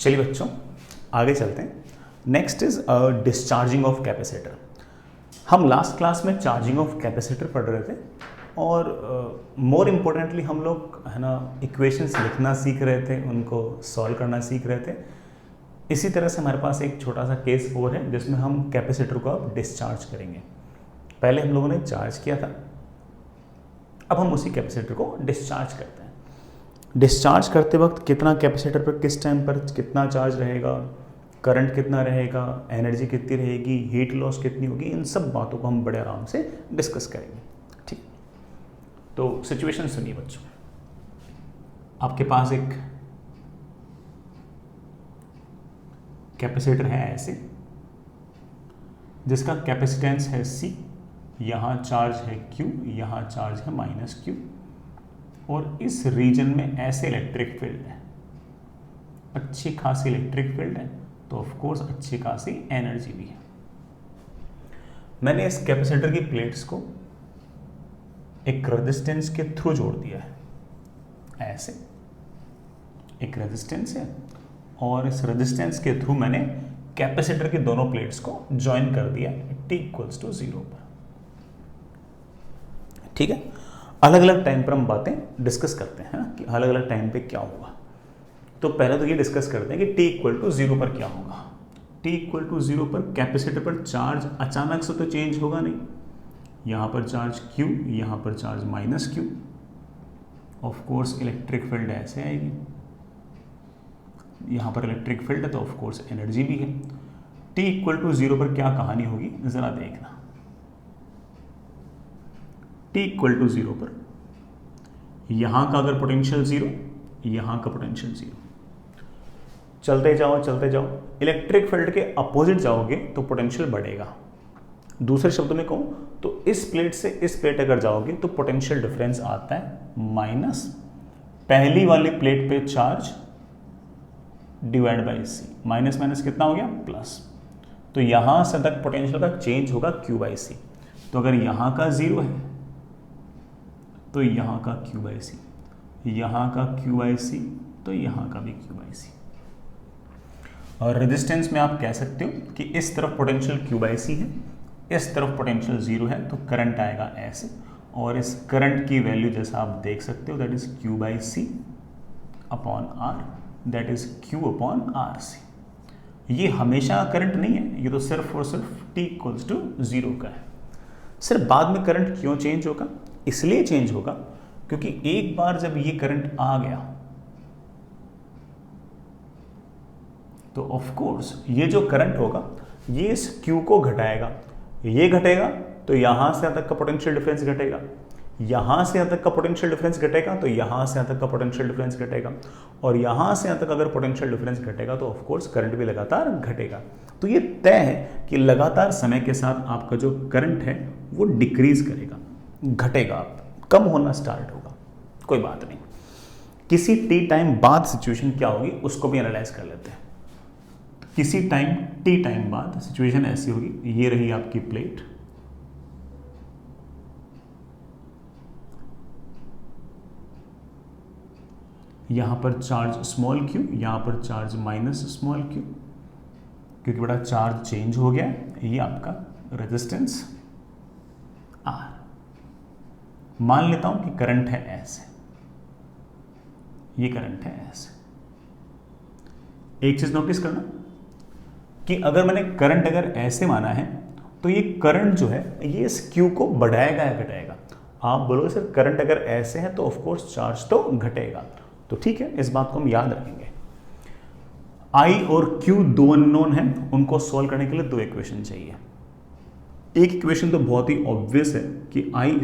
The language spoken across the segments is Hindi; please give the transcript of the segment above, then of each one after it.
चलिए बच्चों आगे चलते हैं। Next is discharging of capacitor. हम लास्ट क्लास में चार्जिंग ऑफ कैपेसिटर पढ़ रहे थे और मोर इम्पोर्टेंटली हम लोग है ना इक्वेशंस लिखना सीख रहे थे, उनको सॉल्व करना सीख रहे थे। इसी तरह से हमारे पास एक छोटा सा केस और है जिसमें हम कैपेसिटर को अब डिस्चार्ज करेंगे। पहले हम लोगों ने चार्ज किया था, अब हम उसी कैपेसिटर को डिस्चार्ज करते हैं। डिस्चार्ज करते वक्त कितना कैपेसिटर पर किस टाइम पर कितना चार्ज रहेगा, करंट कितना रहेगा, एनर्जी कितनी रहेगी, हीट लॉस कितनी होगी, इन सब बातों को हम बड़े आराम से डिस्कस करेंगे। ठीक, तो सिचुएशन सुनिए बच्चों। आपके पास एक कैपेसिटर है ऐसे, जिसका कैपेसिटेंस है C, यहाँ चार्ज है Q, यहाँ चार्ज है -Q, और इस रीजन में ऐसे इलेक्ट्रिक फील्ड है, अच्छी खासी इलेक्ट्रिक फील्ड है, तो ऑफ कोर्स अच्छी खासी एनर्जी भी है। मैंने इस कैपेसिटर की प्लेट्स को एक रेजिस्टेंस के थ्रू जोड़ दिया है, ऐसे एक रेजिस्टेंस है और इस रेजिस्टेंस के थ्रू मैंने कैपेसिटर की दोनों प्लेट्स को ज्वाइन कर दिया t = 0 पर। ठीक है, अलग अलग टाइम पर हम बातें डिस्कस करते हैं कि अलग अलग टाइम पे क्या होगा। तो पहले तो ये डिस्कस करते हैं कि t = 0 पर क्या होगा। t = 0 पर कैपेसिटर पर चार्ज अचानक से तो चेंज होगा नहीं। यहाँ पर चार्ज Q, यहाँ पर charge -Q, of course electric field ऐसे आएगी, यहाँ पर इलेक्ट्रिक फील्ड है तो ऑफ कोर्स एनर्जी भी है। t = 0 पर क्या कहानी होगी जरा देखना। t = 0 पर यहाँ का अगर पोटेंशियल 0, यहाँ का पोटेंशियल 0, चलते जाओ, इलेक्ट्रिक फील्ड के अपोजिट जाओगे तो पोटेंशियल बढ़ेगा। दूसरे शब्दों में कहूँ तो इस प्लेट से इस प्लेट अगर जाओगे तो पोटेंशियल डिफरेंस आता है माइनस पहली वाली प्लेट पे charge divide by C, minus minus कितना हो गया प्लस, तो यहाँ से तक पोटेंशियल का चेंज होगा Q/C। तो अगर यहाँ का 0 है तो यहाँ का Q/C, यहाँ का Q/C, तो यहाँ का भी Q/C। और रेजिस्टेंस में आप कह सकते हो कि इस तरफ पोटेंशियल Q/C है, इस तरफ पोटेंशियल 0 है, तो करंट आएगा ऐसे, और इस करंट की वैल्यू जैसा आप देख सकते हो that is Q/C upon R, that is Q/RC। ये हमेशा करंट नहीं है, ये तो सिर्फ और सिर्फ t = 0 का है। सिर्फ बाद में करंट क्यों चेंज होगा? इसलिए चेंज होगा क्योंकि एक बार जब ये करंट आ गया तो ऑफ कोर्स ये जो करंट होगा ये इस Q को घटाएगा, ये घटेगा तो यहां से यहां तक का पोटेंशियल डिफरेंस घटेगा, यहां से यहां तक का पोटेंशियल डिफरेंस घटेगा तो यहां से यहां तक का पोटेंशियल डिफरेंस घटेगा, और यहां से यहां तक अगर पोटेंशियल डिफरेंस घटेगा तो ऑफ कोर्स करंट भी लगातार घटेगा। तो ये तय है कि लगातार समय के साथ आपका जो करंट है वो डिक्रीज करेगा, घटेगा, कम होना स्टार्ट होगा। कोई बात नहीं, किसी t टाइम बाद सिचुएशन क्या होगी उसको भी एनालाइज कर लेते हैं। किसी टाइम t टाइम बाद सिचुएशन ऐसी होगी, ये रही आपकी प्लेट, यहां पर चार्ज स्मॉल q, यहां पर चार्ज -q, क्योंकि बड़ा चार्ज चेंज हो गया है। ये आपका रेजिस्टेंस R। मान लेता हूं कि करंट है ऐसे, ये करंट है ऐसे। एक चीज नोटिस करना कि अगर मैंने करंट अगर ऐसे माना है तो ये करंट जो है ये इस Q को बढ़ाएगा या घटाएगा? आप बोलोगे सर करंट अगर ऐसे है तो ऑफ कोर्स चार्ज तो घटेगा, तो ठीक है, इस बात को हम याद रखेंगे। I और Q दो अननोन हैं, उनको सॉल्व करने के लिए दो इक्वेशन चाहिए। एक इक्वेशन तो बहुत ही ऑब्वियस है कि I =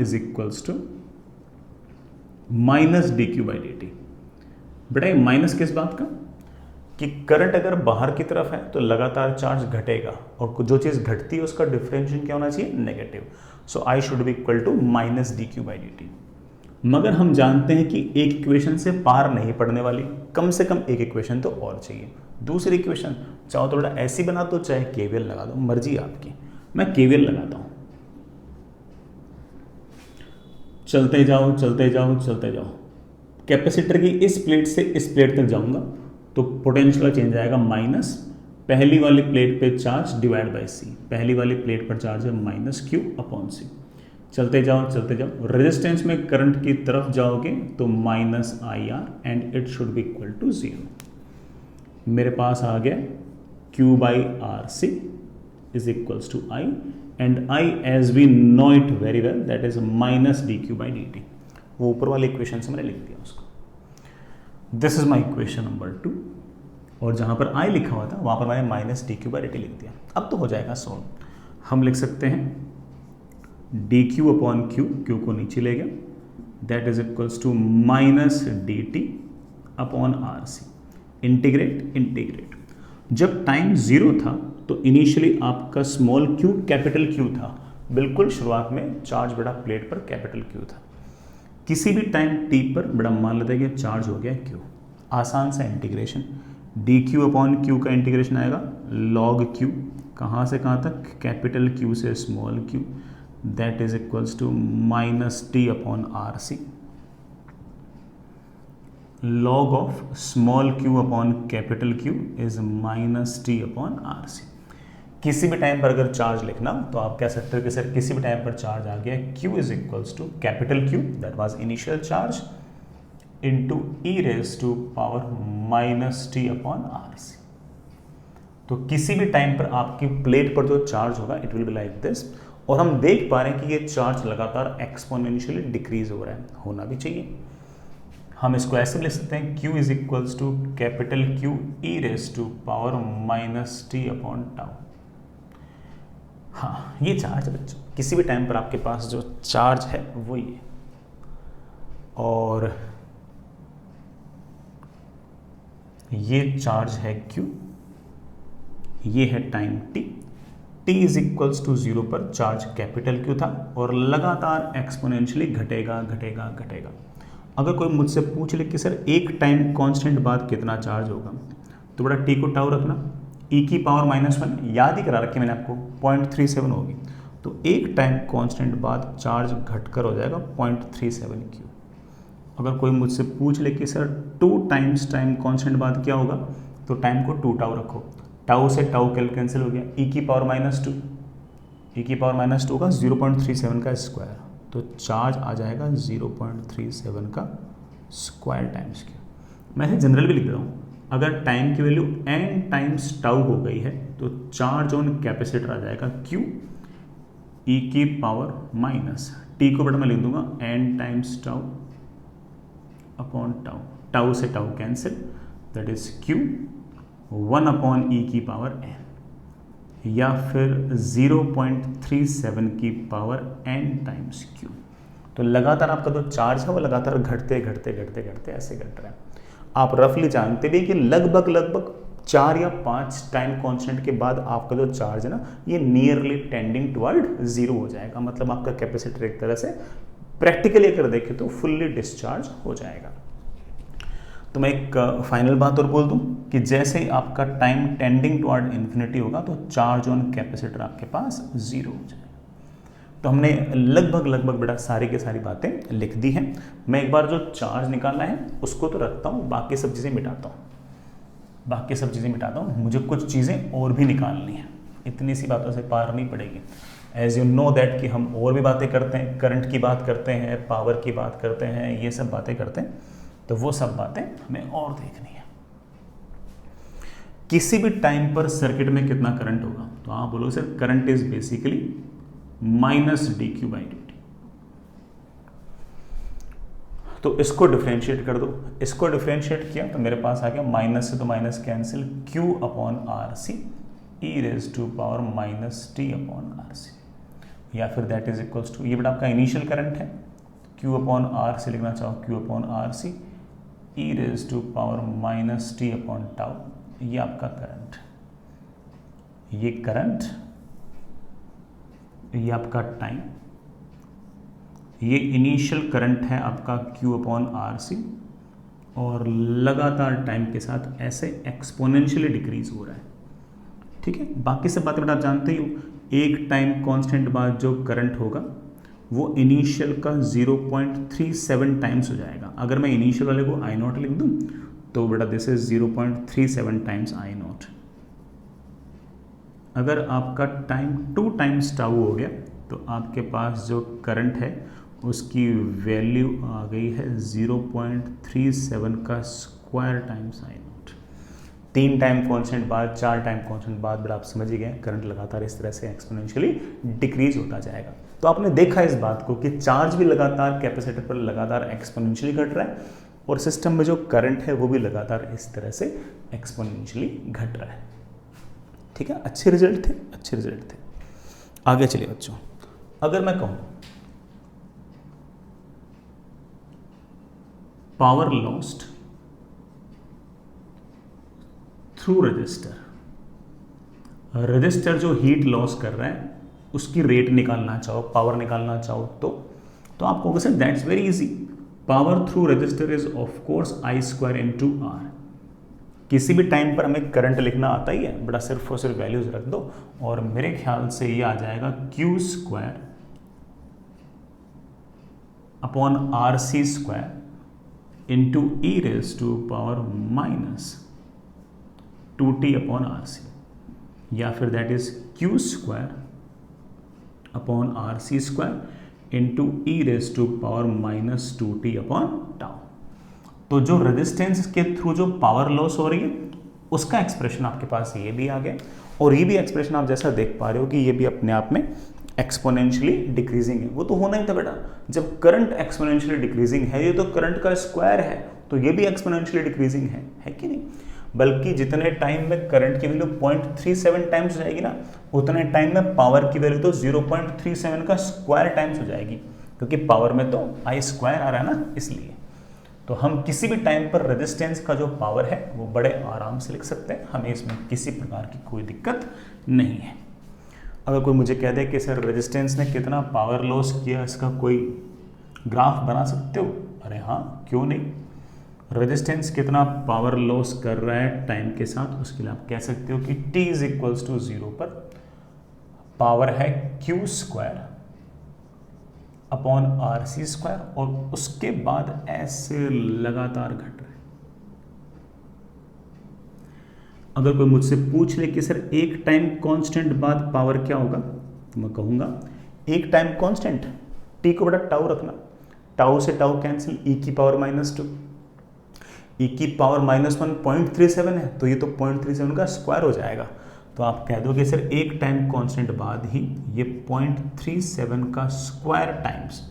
-dq/dt। बेटा ये माइनस किस बात का? कि करंट अगर बाहर की तरफ है तो लगातार चार्ज घटेगा, और जो चीज घटती है उसका डिफरेंशिएशन क्या होना चाहिए? Negative. So I should be equal to -dq/dt। मगर हम जानते हैं कि एक इक्वेशन से पार नहीं पड़ने वाली, कम से कम एक इक्वेशन तो और चाहिए। दूसरी इक्वेशन चाहो थोड़ा ऐसी बना दो, चाहे केवीएल लगा दो, मर्जी आपकी। मैं केवीएल लगाता हूं। चलते जाओ, कैपेसिटर की इस प्लेट से इस प्लेट तक जाऊंगा तो पोटेंशियल चेंज आएगा माइनस पहली वाली प्लेट पे चार्ज डिवाइड बाय सी, पहली वाली प्लेट पर चार्ज है माइनस क्यू अपॉन सी। चलते जाओ चलते जाओ, रेजिस्टेंस में करंट की तरफ जाओगे तो minus I R and it should be equal to 0। मेरे पास आ गया Q by R C is equals to I, and I as we know it very well that is minus D Q by D T. वो ऊपर वाले इक्वेशन से मैंने लिख दिया उसको। This is my equation number 2, और जहां पर आई लिखा हुआ था वहां पर मैंने minus D Q by D T लिख दिया। अब तो हो जाएगा सॉल्व। हम लिख सकते हैं D Q upon Q, Q को नीचे ले गया, that is equals to minus D T upon R C. Integrate integrate, जब टाइम 0 था तो इनिशियली आपका स्मॉल क्यू कैपिटल क्यू था, बिल्कुल शुरुआत में चार्ज बड़ा प्लेट पर कैपिटल क्यू था। किसी भी टाइम टी पर बड़ा मान लेते हैं कि चार्ज हो गया क्यू, आसान सा integration, D Q upon Q का इंटीग्रेशन आएगा लॉग क्यू, कहाँ से कहाँ तक, कैपिटल क्यू से small Q, that is equals to minus t upon RC, log of small q upon capital Q is minus t upon RC। किसी भी टाइम पर अगर चार्ज लिखना तो आप कह सकते हो कि सर किसी भी टाइम पर चार्ज आ गया Q is equals to capital Q that was initial charge into e raised to power minus t upon RC। तो किसी भी टाइम पर आपकी प्लेट पर जो चार्ज होगा it will be like this, और हम देख पा रहे हैं कि ये चार्ज लगातार एक्सपोनेंशियली डिक्रीज हो रहा है, होना भी चाहिए। हम इसको ऐसे लिख सकते हैं Q is equals to capital Q e raise to power minus T upon tau. हाँ, ये चार्ज बच्चों किसी भी टाइम पर आपके पास जो चार्ज है वो ये, और ये चार्ज है Q, ये है time T, t is equals to 0 पर चार्ज कैपिटल Q था और लगातार एक्सपोनेंशियली घटेगा घटेगा घटेगा। अगर कोई मुझसे पूछ ले कि सर एक टाइम कांस्टेंट बाद कितना चार्ज होगा, तो बड़ा t को टाउ रखना, e की पावर -1 याद ही करा रखी मैंने आपको, 0.37 होगी, तो एक टाइम कांस्टेंट बाद चार्ज घटकर हो जाएगा 0.37 Q। अगर कोई मुझसे पूछ ले कि सर 2 टाइम्स टाइम कांस्टेंट बाद क्या होगा, तो टाइम को 2 टाउ रखो, टाउ से टाउ कैंसिल हो गया, e की पावर -2, e की पावर -2 होगा 0.37 का स्क्वायर, तो चार्ज आ जाएगा 0.37 का स्क्वायर टाइम्स Q। मैं जनरल भी लिख रहा हूँ, अगर टाइम की वैल्यू n टाइम्स टाउ हो गई है तो चार्ज ऑन कैपेसिटर आ जाएगा Q e की पावर माइनस, t को बड़ा मैं लिख दूंगा n times tau upon tau, tau से tau cancel, that is Q 1 upon e की पावर n, या फिर 0.37 की पावर n टाइम्स Q। तो लगातार आपका जो चार्ज है वो लगातार घटते घटते घटते घटते ऐसे घट रहा है। आप रफली जानते भी कि लगभग लगभग 4 या 5 टाइम कांस्टेंट के बाद आपका जो चार्ज है ना ये नियरली टेंडिंग टुवर्ड 0 हो जाएगा, मतलब आपका कैपेसिटर एक तरह से प्रैक्टिकली अगर देखें तो फुल्ली डिस्चार्ज हो जाएगा। तो मैं एक फाइनल बात और बोल दूं कि जैसे ही आपका टाइम टेंडिंग टुवर्ड इन्फिनिटी होगा तो चार्ज ऑन कैपेसिटर आपके पास 0 हो जाएगा। तो हमने लगभग बड़ा सारी की सारी बातें लिख दी हैं। मैं एक बार जो चार्ज निकालना है उसको तो रखता हूँ, बाकी सब चीज़ें मिटाता हूँ, मुझे कुछ चीज़ें और भी निकालनी है, इतनी सी बातों से पार नहीं पड़ेगी। एज यू नो दैट कि हम और भी बातें करते हैं, करंट की बात करते हैं, पावर की बात करते हैं, ये सब बातें करते हैं, तो वो सब बातें हमें और देखनी है। किसी भी टाइम पर सर्किट में कितना करंट होगा, तो आप बोलो sir current is basically minus D Q by D T. तो इसको डिफरेंशिएट कर दो, इसको डिफरेंशिएट किया तो मेरे पास आ गया माइनस से तो minus cancel, Q upon R C e raise to power minus T upon R C, या फिर दैट इज इक्वल्स टू, ये बड़ा आपका इनिशियल करंट है, Q अपॉन आर सी लिखना चाहो Q upon R C e raise to power minus T upon tau, ये आपका करंट, ये करंट, ये आपका टाइम, ये इनिशियल करंट है आपका Q अपॉन आर सी, और लगातार टाइम के साथ ऐसे एक्सपोनेंशियली डिक्रीज हो रहा है। ठीक है, बाकी सब बातें आप जानते ही हो। एक टाइम कांस्टेंट बाद जो करंट होगा वो इनिशियल का 0.37 टाइम्स हो जाएगा। अगर मैं इनिशियल वाले को I0 लिख दूं तो बेटा this is 0.37 times I not. अगर आपका टाइम 2 टाइम्स टाउ हो गया तो आपके पास जो करंट है उसकी वैल्यू आ गई है 0.37 का square times I not. 3 time constant बाद, 4 टाइम कॉन्स्टेंट बाद, बट आप समझ ही गए करंट लगातार इस तरह से एक्सपोनेंशियली डिक्रीज होता जाएगा। तो आपने देखा इस बात को कि चार्ज भी लगातार कैपेसिटर पर लगातार एक्सपोनेंशियली घट रहा है और सिस्टम में जो करंट है वो भी लगातार इस तरह से एक्सपोनेंशियली घट रहा है। ठीक है, अच्छे रिजल्ट थे, अच्छे रिजल्ट थे। आगे चलिए बच्चों, अगर मैं कहूं power lost through register, register जो हीट लॉस कर रहा है उसकी रेट निकालना चाहो, पावर निकालना चाहो तो आप कहोगे sir that's very easy, power through resistor is of course I square into R. किसी भी टाइम पर हमें करंट लिखना आता ही है, बड़ा सिर्फ और सिर्फ वैल्यूज रख दो और मेरे ख्याल से ये आ जाएगा Q square upon R C square into e raise to power minus 2t upon R C, या फिर that is Q square upon R C square into e raise to power minus 2t upon tau. तो जो रेजिस्टेंस के थ्रू जो पावर लॉस हो रही है उसका एक्सप्रेशन आपके पास ये भी आ गया, और ये भी एक्सप्रेशन आप जैसा देख पा रहे हो कि ये भी अपने आप में एक्सपोनेंशियली डिक्रीजिंग है। वो तो होना ही था बेटा, जब करंट एक्सपोनेंशियली डिक्रीजिंग है, ये तो करंट का स्क्वायर है, तो ये भी एक्सपोनेंशियली डिक्रीजिंग है कि नहीं। बल्कि जितने टाइम में करंट की वैल्यू 0.37 टाइम्स हो जाएगी ना, उतने टाइम में पावर की वैल्यू तो 0.37 का स्क्वायर टाइम्स हो जाएगी, क्योंकि पावर में तो आई स्क्वायर आ रहा है ना, इसलिए। तो हम किसी भी टाइम पर रेजिस्टेंस का जो पावर है वो बड़े आराम से लिख सकते हैं, हमें इसमें किसी प्रकार की कोई दिक्कत नहीं है। अगर कोई मुझे कह दे कि सर रेजिस्टेंस ने कितना पावर लॉस किया, इसका कोई ग्राफ बना सकते हो, अरे हाँ क्यों नहीं। रेजिस्टेंस कितना पावर लॉस कर रहा है टाइम के साथ, उसके लिए आप कह सकते हो कि t इज इक्वल्स टू 0 पर पावर है Q square upon R C square, और उसके बाद ऐसे लगातार घट रहे। अगर कोई मुझसे पूछ ले कि सर एक टाइम कांस्टेंट बाद पावर क्या होगा, तो मैं कहूंगा एक टाइम कांस्टेंट t को बड़ा टाउ रखना, टाउ से टाउ कैंसिल, e की पावर -2, e की पावर -1 0.37 है, तो ये तो 0.37 का स्क्वायर हो जाएगा। तो आप कह दोगे सर एक टाइम कांस्टेंट बाद ही ये 0.37 का स्क्वायर टाइम्स,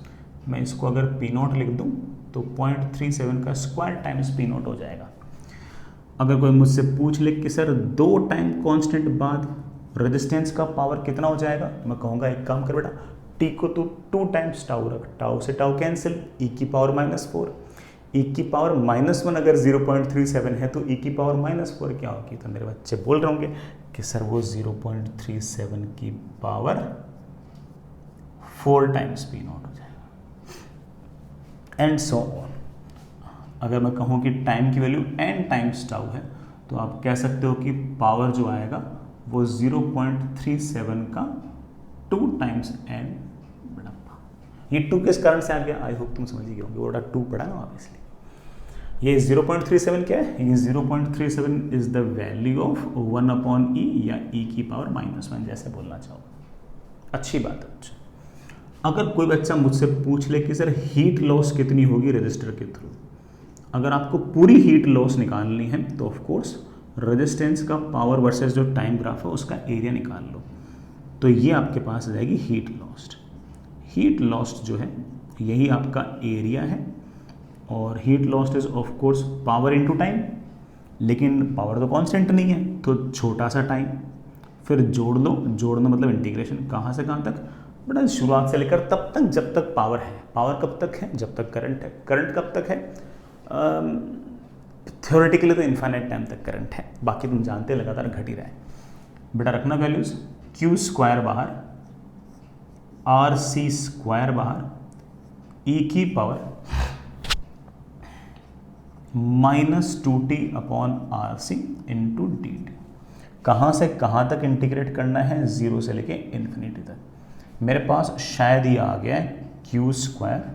मैं इसको अगर पी नॉट लिख दूं तो 0.37 का स्क्वायर टाइम्स पी नॉट हो जाएगा। अगर कोई मुझसे पूछ ले कि सर 2 टाइम कांस्टेंट बाद रेजिस्टेंस का पावर कितना हो जाएगा, मैं कहूँगा एक काम कर बेटा, टी को तो 2 टाइम्स टाउ रख, टाउ से टाउ कैंसिल, e की पावर -4, e की पावर -1 अगर 0.37 है तो e की पावर -4 क्या होगी। तो मेरे बच्चे बोल रहे होंगे कि सर वो 0.37 की पावर 4 टाइम्स पी नॉट हो जाएगा, एंड सो ऑन। अगर मैं कहूँ कि टाइम की वैल्यू n टाइम्स टाउ है, तो आप कह सकते हो कि पावर जो आएगा वो 0.37 का 2 टाइम्स n बड़ा। ये 2 किस कारण से आ गया, आई होप तुम समझ ही गए होंगे, वो 2 पढ़ा ना आप, इसलिए। ये 0.37 क्या है, ये 0.37 is the value of 1 upon e, या e की पावर -1, जैसे बोलना चाहो। अच्छी बात है। अच्छा, अगर कोई बच्चा मुझसे पूछ ले कि सर हीट लॉस कितनी होगी रजिस्टर के थ्रू, अगर आपको पूरी हीट लॉस निकालनी है तो ऑफ कोर्स रेजिस्टेंस का पावर वर्सेस जो टाइम ग्राफ है उसका एरिया निकाल लो, तो ये आपके पास आ जाएगी हीट लॉस्ट। हीट लॉस्ट जो है यही आपका एरिया है, और heat lost is of course power into time, लेकिन पावर तो कांस्टेंट नहीं है, तो छोटा सा टाइम, फिर जोड़ लो, जोड़ना मतलब इंटीग्रेशन, कहाँ से कहाँ तक बड़ा, शुरुआत से लेकर तब तक जब तक पावर है। पावर कब तक है, जब तक करंट है। करंट कब तक है, थ्योरेटिकली तो इन्फाइनाइट टाइम तक करंट है, बाकी तुम जानते हैं लगातार घट ही रहा है। बेटा रखना वैल्यूज, क्यू स्क्वायर बाहर, आर सी स्क्वायर बाहर, ई की power -2t upon R C into D T. कहाँ से कहाँ तक इंटीग्रेट करना है, 0 से लेके इन्फिनिटी तक। मेरे पास शायद ये आ गया है Q square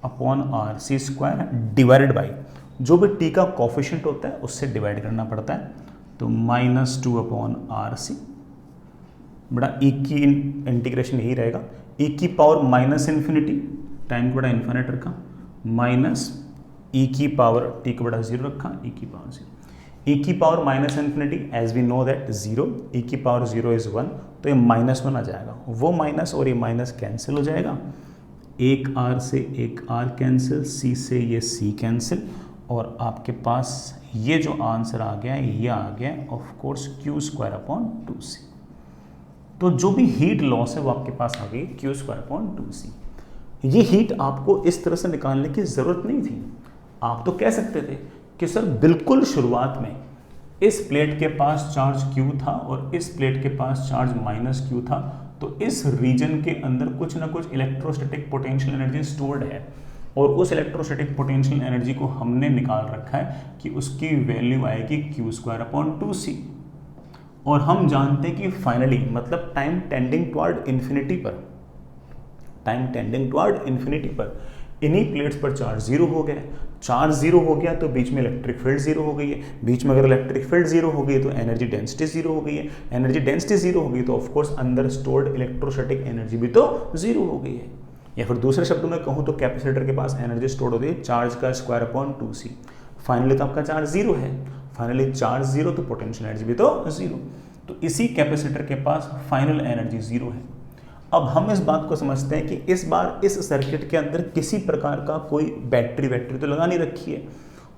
upon R C square divided by, जो भी टी का कॉफिशिएंट होता है उससे डिवाइड करना पड़ता है, तो -2/RC बड़ा ई की इंटीग्रेशन यही रहेगा, ई की पावर -इन्फिनिटी, टाइम को बड़ा इन्फिनिट रखा, माइनस ई की पावर टी को बड़ा 0 रखा, ई की पावर 0, ई की power -infinity as we know that 0, e की पावर 0 इज 1, तो ये -1 आ जाएगा, वो माइनस और ये माइनस कैंसिल हो जाएगा, एक आर से एक आर कैंसिल, सी से ये सी कैंसिल, और आपके पास ये जो आंसर आ गया ये आ गया ऑफ कोर्स Q²/2C। तो जो भी हीट लॉस है वो आपके पास आ गई Q²/2C। ये हीट आपको इस तरह से निकालने की ज़रूरत नहीं थी, आप तो कह सकते थे कि सर बिल्कुल शुरुआत में इस प्लेट के पास चार्ज Q था और इस प्लेट के पास चार्ज -Q था, तो इस रीजन के अंदर कुछ ना कुछ इलेक्ट्रोस्टैटिक पोटेंशियल एनर्जी स्टोर्ड है, और उस इलेक्ट्रोस्टैटिक पोटेंशियल एनर्जी को हमने निकाल रखा है कि उसकी वैल्यू आएगी Q²/2C। और हम जानते हैं कि फाइनली मतलब टाइम टेंडिंग टुवर्ड इन्फिनिटी पर इन्हीं प्लेट्स पर चार्ज 0 हो गया, चार्ज 0 हो गया तो बीच में इलेक्ट्रिक फील्ड 0 हो गई है, बीच में अगर इलेक्ट्रिक फील्ड 0 हो गई तो एनर्जी डेंसिटी 0 हो गई है, एनर्जी डेंसिटी 0 हो गई तो ऑफ कोर्स अंदर स्टोर्ड इलेक्ट्रोस्टैटिक एनर्जी भी तो 0 हो गई है। या फिर दूसरे शब्दों में कहूँ तो कैपेसिटर के पास एनर्जी स्टोर्ड होती है चार्ज का ²/2C। फाइनली तो आपका चार्ज 0 है, फाइनली चार्ज 0 तो पोटेंशियल एनर्जी भी तो 0, तो इसी कैपेसिटर के पास फाइनल एनर्जी 0 है। अब हम इस बात को समझते हैं कि इस बार इस सर्किट के अंदर किसी प्रकार का कोई बैटरी तो लगा नहीं रखी है,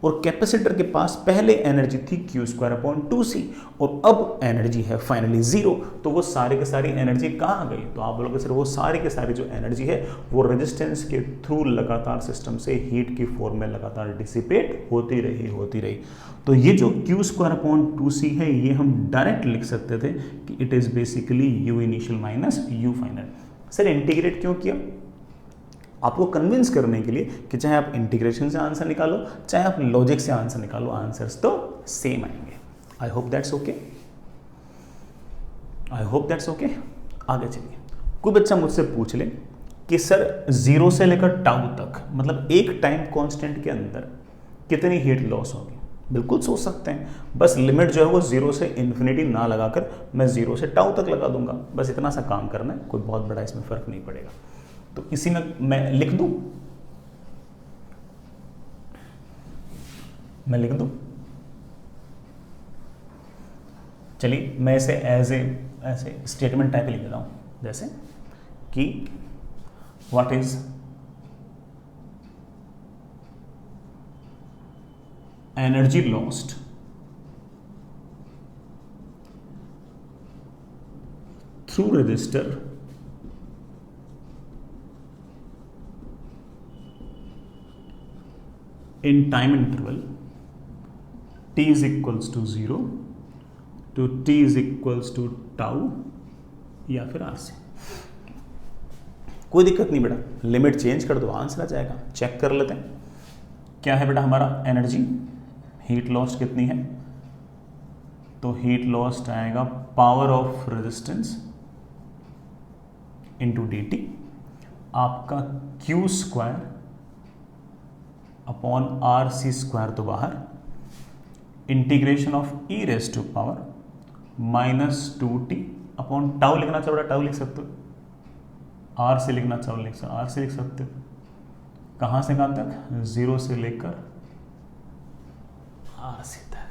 और कैपेसिटर के पास पहले एनर्जी थी Q²/2C और अब एनर्जी है फाइनली 0, तो वो सारे के सारी एनर्जी कहाँ गई? तो आप बोलोगे सर वो सारी के सारी जो एनर्जी है वो रेजिस्टेंस के थ्रू लगातार सिस्टम से हीट की फॉर्म में लगातार डिसिपेट होती रही। तो ये जो Q²/2C है ये हम डायरेक्ट लिख सकते थे कि it is basically U initial minus U final. Sir integrate क्यों किया? आपको कन्विंस करने के लिए कि चाहे आप इंटीग्रेशन से आंसर निकालो चाहे आप लॉजिक से आंसर निकालो, आंसर्स तो सेम आएंगे। I hope that's okay. आगे चलिए, कोई बच्चा मुझसे पूछ ले कि सर 0 से लेकर टाउ तक मतलब एक टाइम कांस्टेंट के अंदर कितनी हीट लॉस होगी? बिल्कुल सोच सकते हैं, बस लिमिट जो है वो 0 से इन्फिनिटी ना लगाकर मैं 0 से टाउ तक लगा दूंगा, बस इतना सा काम करना है, कोई बहुत बड़ा इसमें फर्क नहीं पड़ेगा। तो इसी में मैं लिख दूं, चलिए मैं इसे ऐसे स्टेटमेंट टाइप लिख देता हूं, जैसे कि what is energy lost through register in time interval t is equals to 0 to t is equals to tau या फिर r से। कोई दिक्कत नहीं बेटा, लिमिट चेंज कर दो आंसर आ जाएगा। चेक कर लेते हैं क्या है बेटा हमारा एनर्जी, हीट लॉस्ट कितनी है, तो हीट लॉस्ट आएगा power of resistance into D T, आपका Q² अपॉन RC² तो बाहर, integration of e raise to power -2t upon tau लिखना चाहो टाउ लिख सकते हो, r से लिखना चाहो r से लिख सकते हो, कहाँ से कहाँ तक? 0 से लेकर r से तक,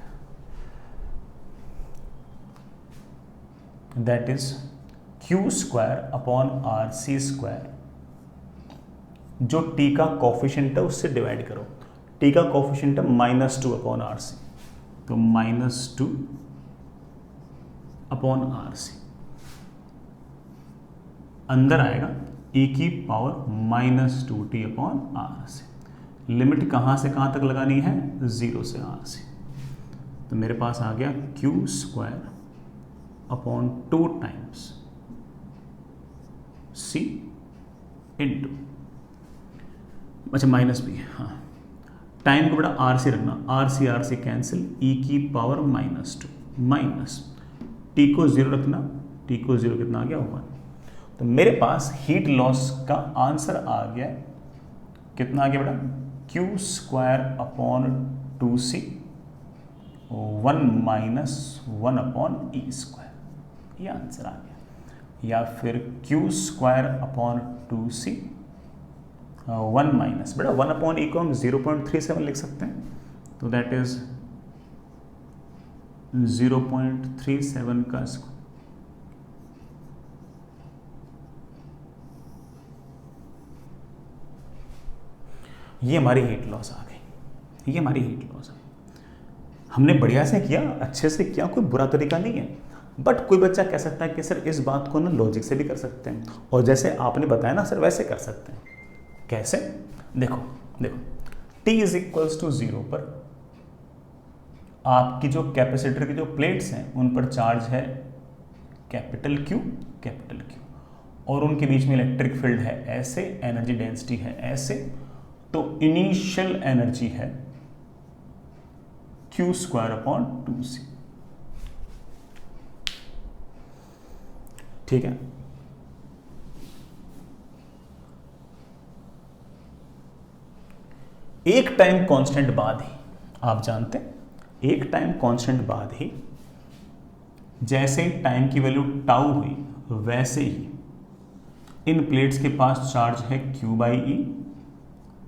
that is Q² upon RC², जो t का कॉफिशिएंट है उससे डिवाइड करो, t का कॉफिशिएंट है -2 अपॉन RC, तो -2 अपॉन RC, अंदर आएगा e की power -2t upon RC। Limit कहाँ से कहाँ तक लगानी है? 0 से RC, तो मेरे पास आ गया Q² upon 2 times C into, अच्छा माइनस भी है, हाँ टाइम को बड़ा आर से रखना, आर सी कैंसिल, ई की पावर -2 माइनस टी को 0 रखना, टी को 0 कितना आ गया 1। तो मेरे पास हीट लॉस का आंसर आ गया, कितना आ गया बेटा Q square upon 2c 1 minus 1 upon e square, ये आंसर आ गया। या फिर Q square upon 2c 1 minus, बेटा 1 अपॉन ई को हम 0.37 लिख सकते हैं, तो दैट इज 0.37 का स्क्वायर। ये हमारी हीट लॉस आ गई, ये हमारी हीट लॉस है। हमने बढ़िया से किया, अच्छे से किया, कोई बुरा तरीका नहीं है। बट कोई बच्चा कह सकता है कि सर इस बात को ना लॉजिक से भी कर सकते हैं, और जैसे आपने बताया ना सर वैसे कर सकते हैं। कैसे? देखो देखो, t इज इक्वल्स टू 0 पर आपकी जो कैपेसिटर की जो प्लेट्स हैं उन पर चार्ज है कैपिटल Q, और उनके बीच में इलेक्ट्रिक फील्ड है ऐसे, एनर्जी डेंसिटी है ऐसे, तो इनिशियल एनर्जी है Q स्क्वायर अपॉन 2c। ठीक है, एक टाइम कांस्टेंट बाद ही, आप जानते हैं एक टाइम कांस्टेंट बाद ही जैसे टाइम की वैल्यू टाउ हुई वैसे ही इन प्लेट्स के पास चार्ज है Q by e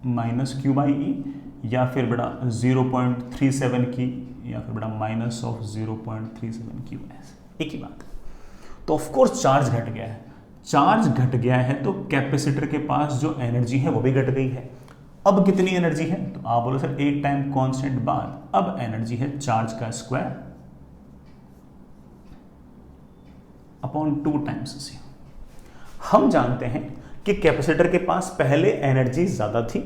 minus Q by e, या फिर बड़ा 0.37 की, या फिर बड़ा माइनस ऑफ 0.37 की, एक ही बात। तो ऑफ कोर्स चार्ज घट गया है, चार्ज घट गया है तो कैपेसिटर के पास जो एनर्जी है वो भी घट गई है। अब कितनी एनर्जी है? तो आप बोलो सर एक टाइम कांस्टेंट बाद अब एनर्जी है चार्ज का स्क्वायर अपॉन 2 टाइम्स c। हम जानते हैं कि कैपेसिटर के पास पहले एनर्जी ज्यादा थी,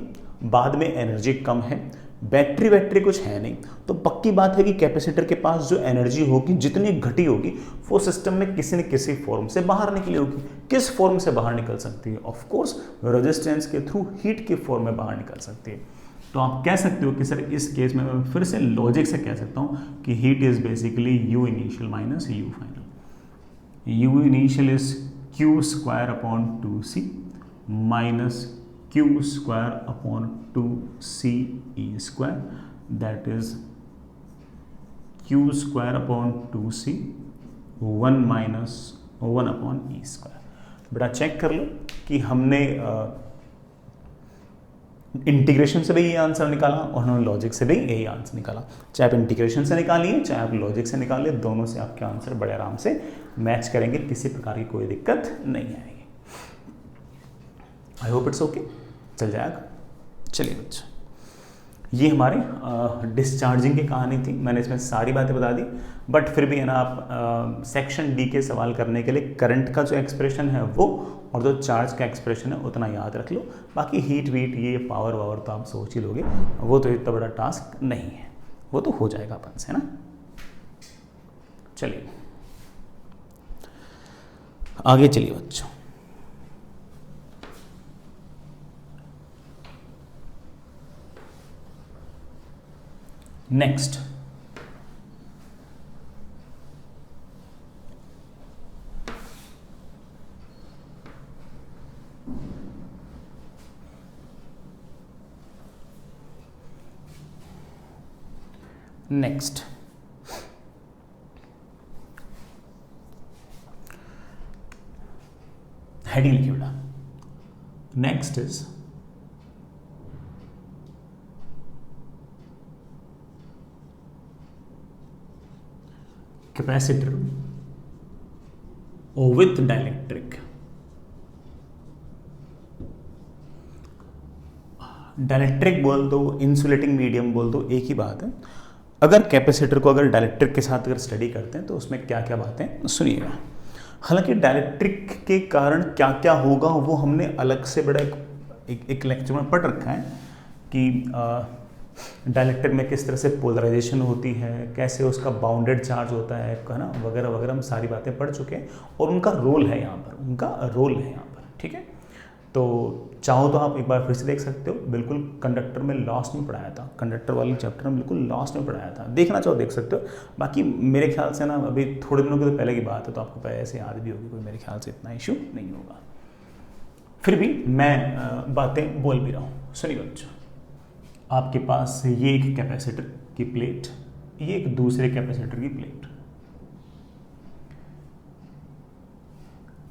बाद में एनर्जी कम है, बैटरी कुछ है नहीं, तो पक्की बात है कि कैपेसिटर के पास जो एनर्जी होगी जितनी घटी होगी वो सिस्टम में किसी न किसी फॉर्म से बाहर निकली होगी। किस फॉर्म से बाहर निकल सकती है? ऑफ कोर्स रेजिस्टेंस के थ्रू, हीट की फॉर्म में बाहर निकल सकती है। तो आप कह सकते हो कि सर इस केस में मैं फिर से लॉजिक से कह सकता हूँ कि heat is basically you initial minus you final. You initial is Q square upon 2c minus Q square upon 2c e square, that is Q square upon 2c 1 minus 1 upon e square. बेटा चेक कर लो कि हमने इंटीग्रेशन से भी ये आंसर निकाला और हमने लॉजिक से भी यही आंसर निकाला। चाहे आप इंटीग्रेशन से निकालिए चाहे आप लॉजिक से निकालिए, दोनों से आपके आंसर बड़े आराम से मैच करेंगे, किसी प्रकार की कोई दिक्कत नहीं आएगी। आई होप इट्स ओके, चल जाएगा। चलिए बच्चों, ये हमारे डिस्चार्जिंग की कहानी थी। मैंने इसमें सारी बातें बता दी, बट फिर भी है ना आप सेक्शन डी के सवाल करने के लिए करंट का जो एक्सप्रेशन है वो और जो चार्ज का एक्सप्रेशन है उतना याद रख लो। बाकी हीट वीट ये पावर वावर तो आप सोच ही लोगे, वो तो इतना बड़ा टास्क नहीं है, वो तो हो जाएगा अपन से, है ना। चलिए आगे चलिए बच्चों। नेक्स्ट हेडिंग लिखिए बेटा। Next is capacitor with dielectric. Dielectric बोल दो, इंसुलेटिंग मीडियम बोल दो, एक ही बात है। अगर कैपेसिटर को अगर डाइलेक्ट्रिक के साथ अगर स्टडी करते हैं तो उसमें क्या क्या बातें सुनिएगा। हालांकि डाइलेक्ट्रिक के कारण क्या क्या होगा वो हमने अलग से बड़ा एक लेक्चर में पढ़ रखा है कि डाइलेक्ट्रिक में किस तरह से पोलराइजेशन होती है, कैसे उसका बाउंडेड चार्ज होता है ना, वगैरह वगैरह हम सारी बातें पढ़ चुके हैं और उनका रोल है यहाँ पर, ठीक है। तो चाहो तो आप एक बार फिर से देख सकते हो, बिल्कुल कंडक्टर में लास्ट में पढ़ाया था, कंडक्टर वाली चैप्टर में बिल्कुल लास्ट में पढ़ाया था, देखना चाहो देख सकते हो। बाकी मेरे ख्याल से ना अभी थोड़े दिनों के तो पहले की बात है, तो आपको पहले से याद भी होगी, कोई मेरे ख्याल से इतना इशू नहीं होगा। फिर भी मैं बातें बोल भी रहा हूँ, सुनिए बच्चों। आपके पास ये एक कैपेसिटर की प्लेट, ये एक दूसरे कैपेसिटर की प्लेट,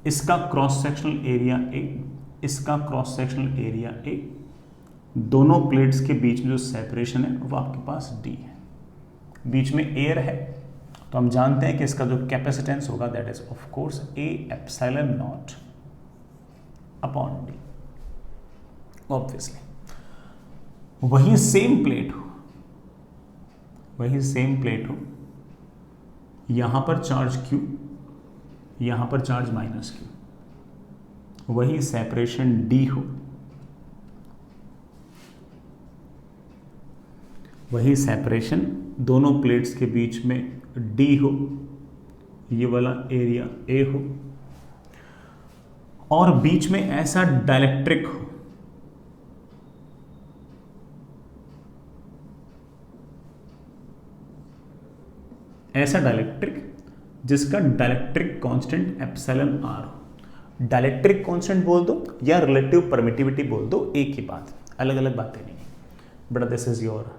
इसका क्रॉस सेक्शनल एरिया ए, इसका क्रॉस सेक्शनल एरिया ए, दोनों प्लेट्स के बीच में जो सेपरेशन है वो आपके पास डी है, बीच में एयर है, तो हम जानते हैं कि इसका जो कैपेसिटेंस होगा that is of course A epsilon naught upon D. Obviously वही सेम प्लेट हो, वही सेम प्लेट हो, यहां पर चार्ज Q, यहां पर चार्ज माइनस Q, वही सेपरेशन D हो, वही सेपरेशन दोनों प्लेट्स के बीच में D हो, ये वाला एरिया A हो, और बीच में ऐसा डाइलेक्ट्रिक हो, ऐसा डाइलेक्ट्रिक जिसका डाइलेक्ट्रिक कांस्टेंट एप्सिलॉन आर हो। डाइलेक्ट्रिक कांस्टेंट बोल दो या रिलेटिव परमिटिविटी बोल दो, एक ही बात, अलग अलग बातें नहीं है, but this is your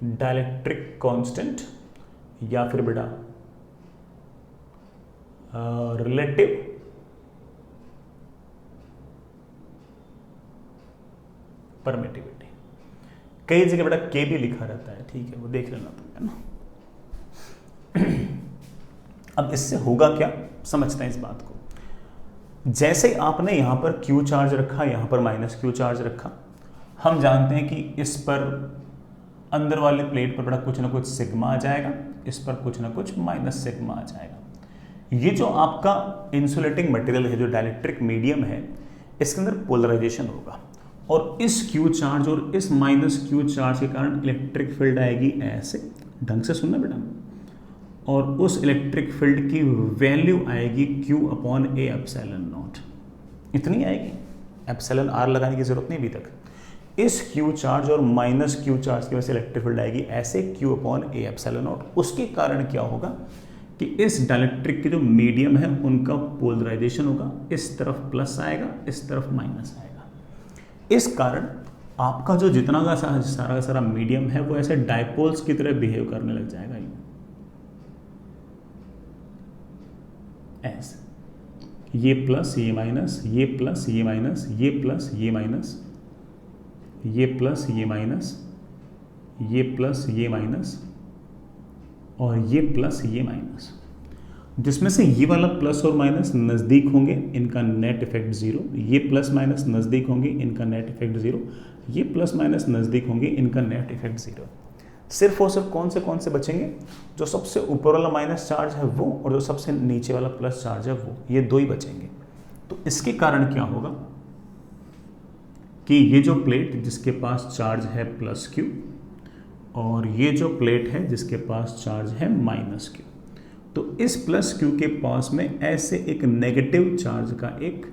dielectric constant या फिर बेटा रिलेटिव परमिटिविटी। कई जगह बेटा के भी लिखा रहता है, ठीक है, वो देख लेना तुम, है ना। अब इससे होगा क्या, समझते हैं इस बात को। जैसे आपने यहां पर Q चार्ज रखा, यहां पर माइनस Q चार्ज रखा, हम जानते हैं कि इस पर अंदर वाले प्लेट पर बेटा कुछ ना कुछ सिग्मा आ जाएगा, इस पर कुछ ना कुछ माइनस सिग्मा आ जाएगा। ये जो आपका इंसुलेटिंग मटेरियल है, जो डाइलेक्ट्रिक मीडियम है, इसके अंदर पोलराइजेशन होगा, और इस Q चार्ज और इस माइनस Q चार्ज के कारण इलेक्ट्रिक फील्ड आएगी ऐसे, ढंग से सुनना बेटा, और उस इलेक्ट्रिक फील्ड की वैल्यू आएगी Q upon A epsilon not, इतनी आएगी, एप्सिलॉन आर लगाने की जरूरत नहीं अभी तक। इस Q चार्ज और माइनस Q चार्ज की वजह से इलेक्ट्रिक फील्ड आएगी ऐसे Q upon A epsilon not. उसके कारण क्या होगा कि इस डाइलेक्ट्रिक के जो मीडियम है उनका पोलराइजेशन होगा, इस तरफ प्लस आएगा, इस तरफ माइनस आएगा। इस कारण आपका जो जितना का सारा मीडियम है वो ऐसे डाइपोल्स की तरह बिहेव करने लग जाएगा, ऐसे, ये प्लस ये माइनस, ये प्लस ये माइनस, ये प्लस ये माइनस, ये प्लस ये माइनस, ये प्लस ये माइनस, और ये प्लस ये माइनस, जिसमें से ये वाला प्लस और माइनस नज़दीक होंगे, इनका नेट इफेक्ट जीरो, ये प्लस माइनस नज़दीक होंगे, इनका नेट इफेक्ट जीरो, ये प्लस माइनस नज़दीक होंगे, इनका नेट इफेक्ट जीरो। सिर्फ और सिर्फ कौन से बचेंगे, जो सबसे ऊपर वाला माइनस चार्ज है वो, और जो सबसे नीचे वाला प्लस चार्ज है वो, ये दो ही बचेंगे। तो इसके कारण क्या होगा कि ये जो प्लेट जिसके पास चार्ज है प्लस Q, और ये जो प्लेट है जिसके पास चार्ज है माइनस Q, तो इस प्लस Q के पास में ऐसे एक नेगेटिव चार्ज का एक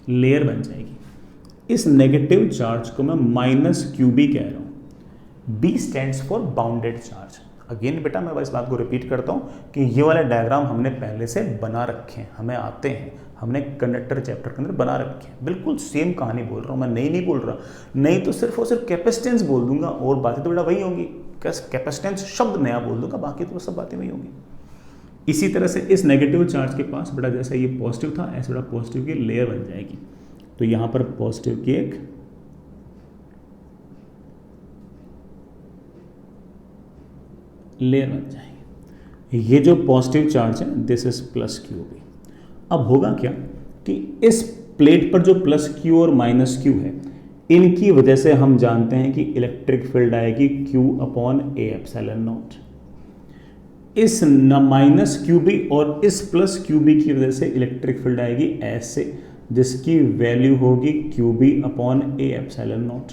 लेयर बन जाएगी। इस नेगेटिव चार्ज को मैं माइनस QB कह रहा हूं। B stands for bounded charge. Again बेटा मैं इस बात को रिपीट करता हूं कि ये वाले डायग्राम हमने पहले से बना रखे हैं, हमें आते हैं, हमने कंडक्टर चैप्टर के अंदर बना रखे हैं। बिल्कुल सेम कहानी बोल रहा हूं मैं, नहीं बोल रहा, नहीं तो सिर्फ और सिर्फ कैपेसिटेंस बोल दूंगा और बातें तो बेटा वही होंगी, कैपेसिटेंस शब्द नया बोल दूंगा, बाकी तो सब बातें वही होंगी। इसी तरह से इस नेगेटिव चार्ज के पास बेटा जैसे ये पॉजिटिव था, ऐसे बेटा पॉजिटिव की लेयर बन जाएगी। तो यहां पर पॉजिटिव की एक लेयर बन जाएगी। ये जो पॉजिटिव चार्ज है दिस इज प्लस QB। अब होगा क्या कि इस प्लेट पर जो प्लस Q और माइनस Q है, इनकी वजह से हम जानते हैं कि इलेक्ट्रिक फील्ड आएगी Q upon A epsilon not. इस माइनस QB और इस प्लस QB की वजह से इलेक्ट्रिक फील्ड आएगी ऐसे, जिसकी वैल्यू होगी QB upon A epsilon not.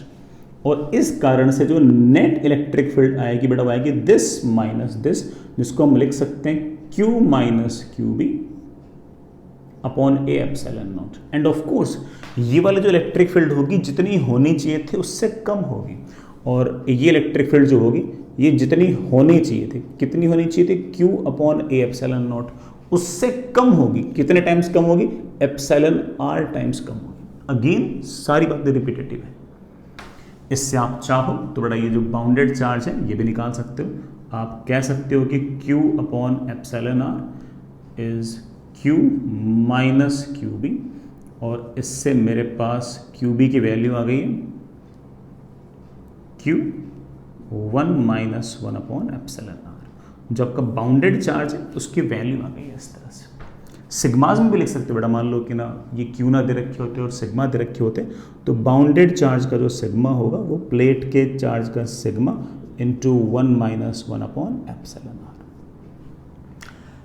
और इस कारण से जो नेट इलेक्ट्रिक फील्ड आएगी बेटा वो आएगी दिस माइनस दिस, जिसको हम लिख सकते हैं Q minus QB upon A epsilon not. End of course ये वाली जो इलेक्ट्रिक फील्ड होगी जितनी होनी चाहिए थी उससे कम होगी, और ये इलेक्ट्रिक फील्ड जो होगी ये जितनी होनी चाहिए थी, कितनी होनी चाहिए थी, Q upon A epsilon not, उससे कम होगी। कितने टाइम्स कम होगी? एप्सिलॉन आर टाइम्स कम होगी। अगेन सारी बातें रिपीटेटिव है। इससे आप चाहो तो बड़ा ये जो बाउंडेड चार्ज है ये भी निकाल सकते हो। आप कह सकते हो कि Q upon epsilon R is Q minus Q B, और इससे मेरे पास क्यू बी की वैल्यू आ गई है Q 1 minus 1 upon epsilon R. जो आपका बाउंडेड चार्ज है उसकी वैल्यू आ गई है इस तरह से। सिग्माज में भी लिख सकते हो बेटा, मान लो कि ना ये क्यू ना दे रखे होते और सिग्मा दे रखे होते, तो बाउंडेड चार्ज का जो सिग्मा होगा वो प्लेट के चार्ज का sigma into 1 minus 1 upon epsilon R.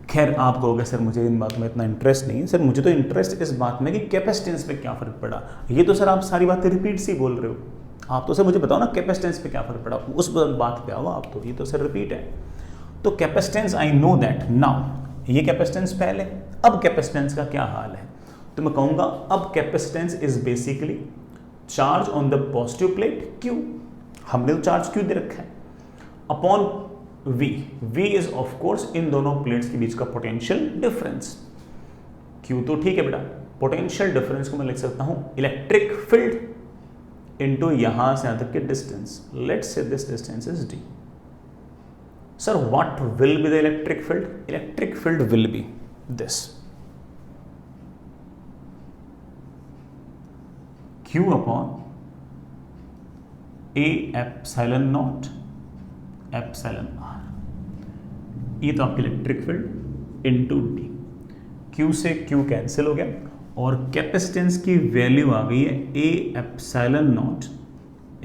खैर आप कहोगे सर मुझे इन बातों में इतना इंटरेस्ट नहीं है। सर मुझे तो इंटरेस्ट इस बात में कि कैपेसिटेंस पे क्या फर्क पड़ा। ये तो सर आप सारी बातें रिपीट से ही बोल रहे हो। आप तो सर मुझे बताओ ना कैपेसिटेंस पे क्या फर्क पड़ा, उस बात पे आओ आप तो। ये तो सर रिपीट है। तो capacitance I know that now, ये कैपेसिटेंस पहले, अब कैपेसिटेंस का क्या हाल है? तो मैं कहूंगा अब capacitance is basically charge on the positive plate Q, हमने तो चार्ज Q दे रखा है, upon V। V is of course in दोनों प्लेट्स के बीच का पोटेंशियल डिफरेंस। Q तो ठीक है बेटा, पोटेंशियल डिफरेंस को मैं लिख सकता हूं इलेक्ट्रिक फील्ड इनटू यहां से यहां तक के distance. Let's say this distance is d। Sir, what will be the electric field? Electric field will be this. Q upon A epsilon naught epsilon r। ये तो आपकी electric field into D. Q से Q कैंसिल हो गया और कैपेसिटेंस की वैल्यू आ गई है A epsilon naught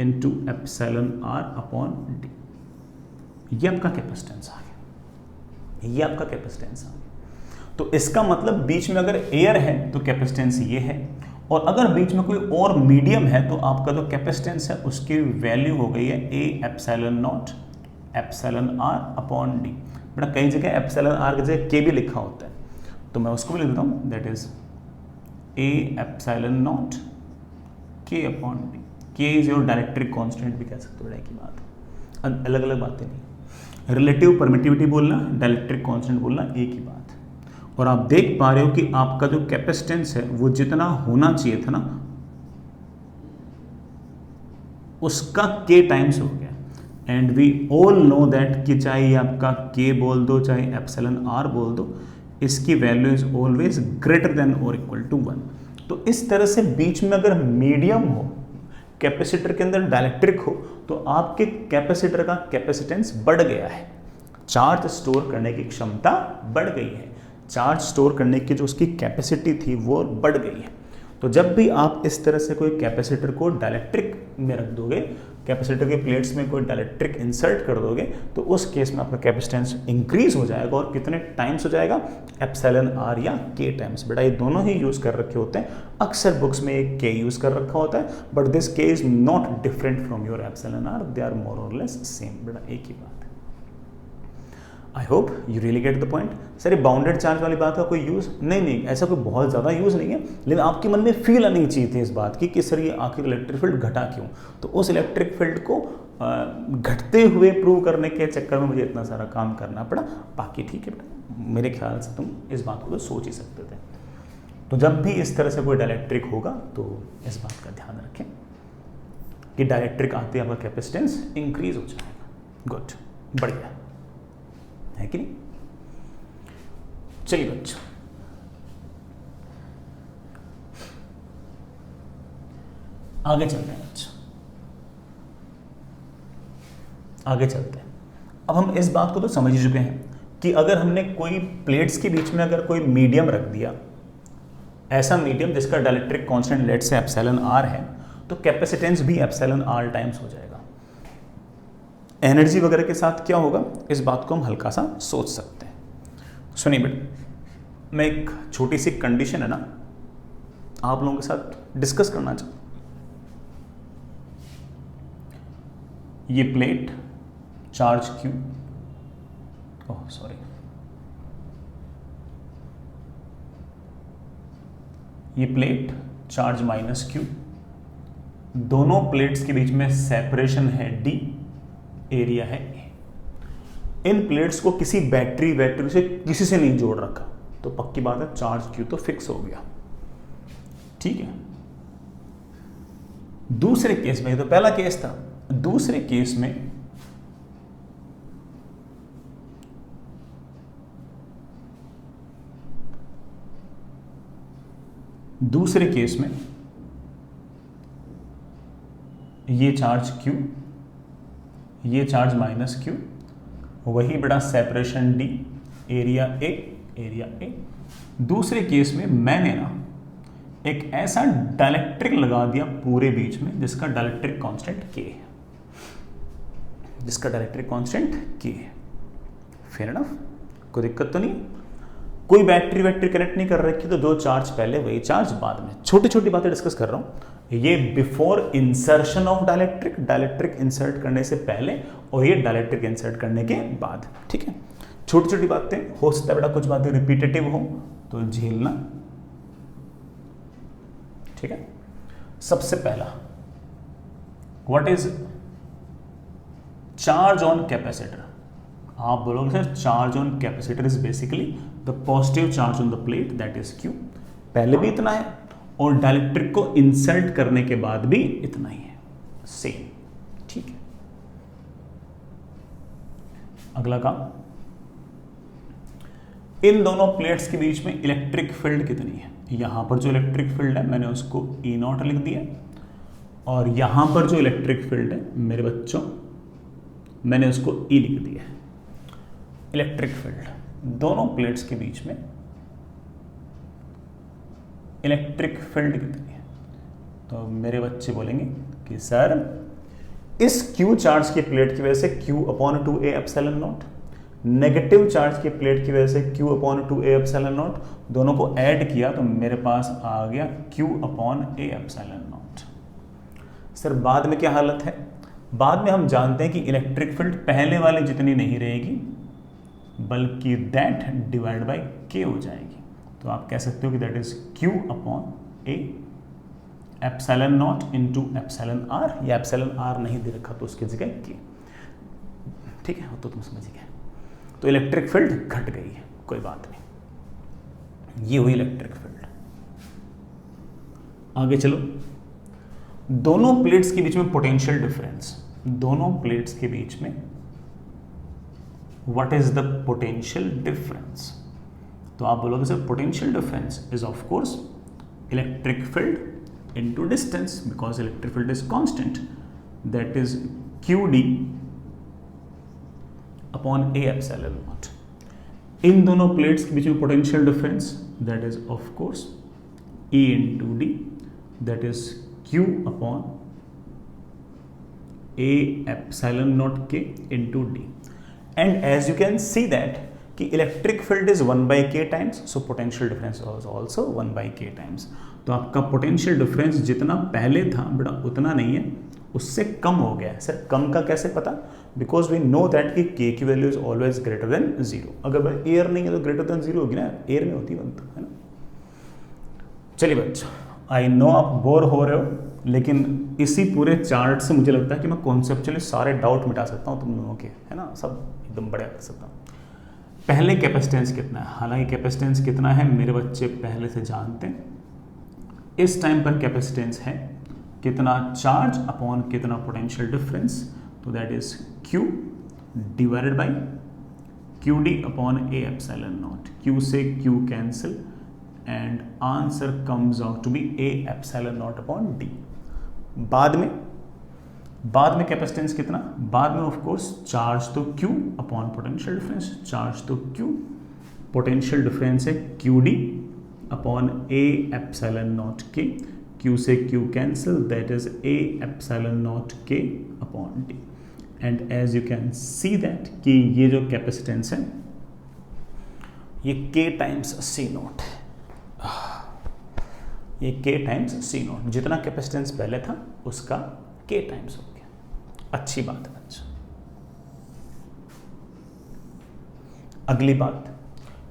into epsilon r upon D. ये आपका कैपेसिटेंस आ गया, ये आपका कैपेसिटेंस आ गया। तो इसका मतलब बीच में अगर एयर है तो कैपेसिटेंस ये है, और अगर बीच में कोई और मीडियम है तो आपका जो कैपेसिटेंस है उसकी वैल्यू हो गई है A epsilon naught epsilon R upon D. बेटा कई जगह एप्सिलॉन आर की जगह के भी लिखा होता है, तो मैं उसको भी लिख देता हूँ, that is a epsilon naught K upon D. के इज योर डायरेक्ट्रिक कांस्टेंट भी कह सकते हो, बड़ा की बात है, अलग अलग बातें नहीं। रिलेटिव परमिटिविटी बोलना, डायलेक्ट्रिक कांस्टेंट बोलना, एक ही बात है। और आप देख पा रहे हो कि आपका जो कैपेसिटेंस है वो जितना होना चाहिए था ना उसका k टाइम्स हो गया। And we all know that कि चाहे आपका k बोल दो चाहे एप्सिलॉन r बोल दो, इसकी value is always greater than और इक्वल टू 1। तो इस तरह से बीच में अगर मीडियम हो, कैपेसिटर के अंदर डायलेक्ट्रिक हो, तो आपके कैपेसिटर का कैपेसिटेंस बढ़ गया है, चार्ज स्टोर करने की क्षमता बढ़ गई है, चार्ज स्टोर करने की जो उसकी कैपेसिटी थी वो बढ़ गई है। तो जब भी आप इस तरह से कोई कैपेसिटर को डायलेक्ट्रिक में रख दोगे, कैपेसिटर के प्लेट्स में कोई डायलेक्ट्रिक इंसर्ट कर दोगे, तो उस केस में आपका कैपेसिटेंस इंक्रीज हो जाएगा। और कितने टाइम्स हो जाएगा? एप्सिलॉन आर या के टाइम्स। बेटा ये दोनों ही यूज कर रखे होते हैं, अक्सर बुक्स में एक के यूज कर रखा होता है, but this K is not different from your epsilon R, they are more और लेस सेम। बेटा एक ही बात है। I hope you really get the point. Sir ये बाउंडेड चार्ज वाली बात का कोई यूज़ नहीं, ऐसा कोई बहुत ज़्यादा यूज़ नहीं है, लेकिन आपके मन में फील आनी चाहिए थी इस बात की कि सर ये आखिर इलेक्ट्रिक फील्ड घटा क्यों। तो उस इलेक्ट्रिक फील्ड को घटते हुए प्रूव करने के चक्कर में मुझे इतना सारा काम करना पड़ा। बाकी ठीक है बेटा, मेरे ख्याल से तुम इस बात को तो सोच ही सकते थे। तो जब भी इस तरह से कोई डायलेक्ट्रिक होगा तो इस बात का ध्यान रखें कि डायलेक्ट्रिक आते ही आपका कैपेसिटेंस इंक्रीज हो जाएगा। गुड, बढ़िया है कि नहीं? चलिए बच्चों, आगे चलते हैं बच्चों, आगे चलते हैं। अब हम इस बात को तो समझ ही चुके हैं कि अगर हमने कोई प्लेट्स के बीच में अगर कोई मीडियम रख दिया, ऐसा मीडियम जिसका डायलेक्ट्रिक कांस्टेंट लेट से एप्सिलॉन आर है, तो कैपेसिटेंस भी एप्सिलॉन आर टाइम्स हो जाएगा। एनर्जी वगैरह के साथ क्या होगा, इस बात को हम हल्का सा सोच सकते हैं। सुनिए बेटा, मैं एक छोटी सी कंडीशन है ना आप लोगों के साथ डिस्कस करना चाहूँ। ये plate charge Q, oh sorry, ये प्लेट चार्ज माइनस Q, दोनों प्लेट्स के बीच में सेपरेशन है D, एरिया है A। इन प्लेट्स को किसी बैटरी से किसी से नहीं जोड़ रखा, तो पक्की बात है चार्ज Q तो फिक्स हो गया, ठीक है। दूसरे केस में, तो पहला केस था, दूसरे केस में ये चार्ज Q, ये चार्ज -Q, वही बड़ा सेपरेशन D, एरिया A। दूसरे केस में मैंने ना एक ऐसा डाइलेक्ट्रिक लगा दिया पूरे बीच में जिसका डाइलेक्ट्रिक कांस्टेंट K है, फेयर इनफ, कोई दिक्कत तो नहीं। कोई बैटरी कनेक्ट नहीं कर रखी, तो जो चार्ज पहले वही चार्ज बाद में। छोटी छोटी बातें डिस्कस कर रहा हूं, ये before insertion of dielectric insert करने से पहले और ये डाइलेक्ट्रिक इंसर्ट करने के बाद, ठीक है। छोटी छोटी बातें, हो सकता है बेटा कुछ बातें रिपीटेटिव हो तो झेलना, ठीक है। सबसे पहला, what is charge on capacitor? आप बोलोगे sir charge on capacitor is basically the positive charge on the plate, that is Q। पहले भी इतना है और डाइलेक्ट्रिक को इंसर्ट करने के बाद भी इतना ही है, सेम, ठीक है। अगला काम, इन दोनों प्लेट्स के बीच में इलेक्ट्रिक फील्ड कितनी है? यहां पर जो इलेक्ट्रिक फील्ड है मैंने उसको E0 लिख दिया, और यहां पर जो इलेक्ट्रिक फील्ड है मेरे बच्चों मैंने उसको E लिख दिया है। इलेक्ट्रिक फील्ड दोनों प्लेट्स के बीच में इलेक्ट्रिक फील्ड कितनी है? तो मेरे बच्चे बोलेंगे कि सर इस Q चार्ज की प्लेट की वजह से Q/2A epsilon not, negative charge की प्लेट की वजह से Q/2A एप्सिलॉन नॉट, दोनों को ऐड किया तो मेरे पास आ गया Q/A एप्सिलॉन नॉट। सर बाद में क्या हालत है? बाद में हम जानते हैं कि इलेक्ट्रिक फील्ड पहले वाले जितनी नहीं रहेगी बल्कि दैट डिवाइड बाय K हो जाएगी। तो आप कह सकते हो कि that is Q/A epsilon naught into epsilon R, या एप्सिलॉन R नहीं दे रखा तो उसकी जगह K, ठीक है, तो तुम समझ गए। तो इलेक्ट्रिक फील्ड घट गई है, कोई बात नहीं, ये हुई इलेक्ट्रिक फील्ड। आगे चलो, दोनों प्लेट्स के बीच में पोटेंशियल डिफरेंस, दोनों प्लेट्स के बीच में what is the potential difference? तो आप बोलोगे sir potential difference is of course electric field into distance, because electric field is constant, that is QD upon A epsilon naught. इन दोनों प्लेट्स के बीच में potential difference that is of course E into D, that is Q upon A epsilon naught K into D। And as you can see that कि electric field is 1/K times, so potential difference is also 1/K times। तो आपका potential difference जितना पहले था बेटा उतना नहीं है, उससे कम हो गया है। सर कम का कैसे पता? Because we know that कि K की value is always greater than 0। अगर एयर नहीं है तो ग्रेटर देन 0 होगी ना, एयर में होती बनता है ना। चलिए बच्चा, आई नो आप बोर हो रहे हो, लेकिन इसी पूरे चार्ट से मुझे लगता है कि मैं कॉन्सेप्चुअली सारे डाउट मिटा सकता हूँ तुम लोगों के, है ना, सब एकदम बढ़िया कर सकता हूँ। पहले कैपेसिटेंस कितना है? हालांकि कैपेसिटेंस कितना है मेरे बच्चे पहले से जानते हैं। इस टाइम पर कैपेसिटेंस है कितना चार्ज अपॉन कितना पोटेंशियल डिफरेंस, तो that is Q divided by QD upon A epsilon naught. Q से Q cancel and answer comes out to be A epsilon naught upon D। बाद में कैपेसिटेंस कितना? बाद में ऑफ कोर्स चार्ज तो Q upon potential difference, charge तो Q, पोटेंशियल डिफरेंस है QD upon A epsilon naught K, Q से Q cancel that is A epsilon naught K upon D। And as you can see that कि ये जो कैपेसिटेंस है ये K टाइम्स C नॉट, ये K टाइम्स C नॉट, जितना कैपेसिटेंस पहले था उसका K टाइम्स हो गया। अच्छी बात है बच्चा। अगली बात,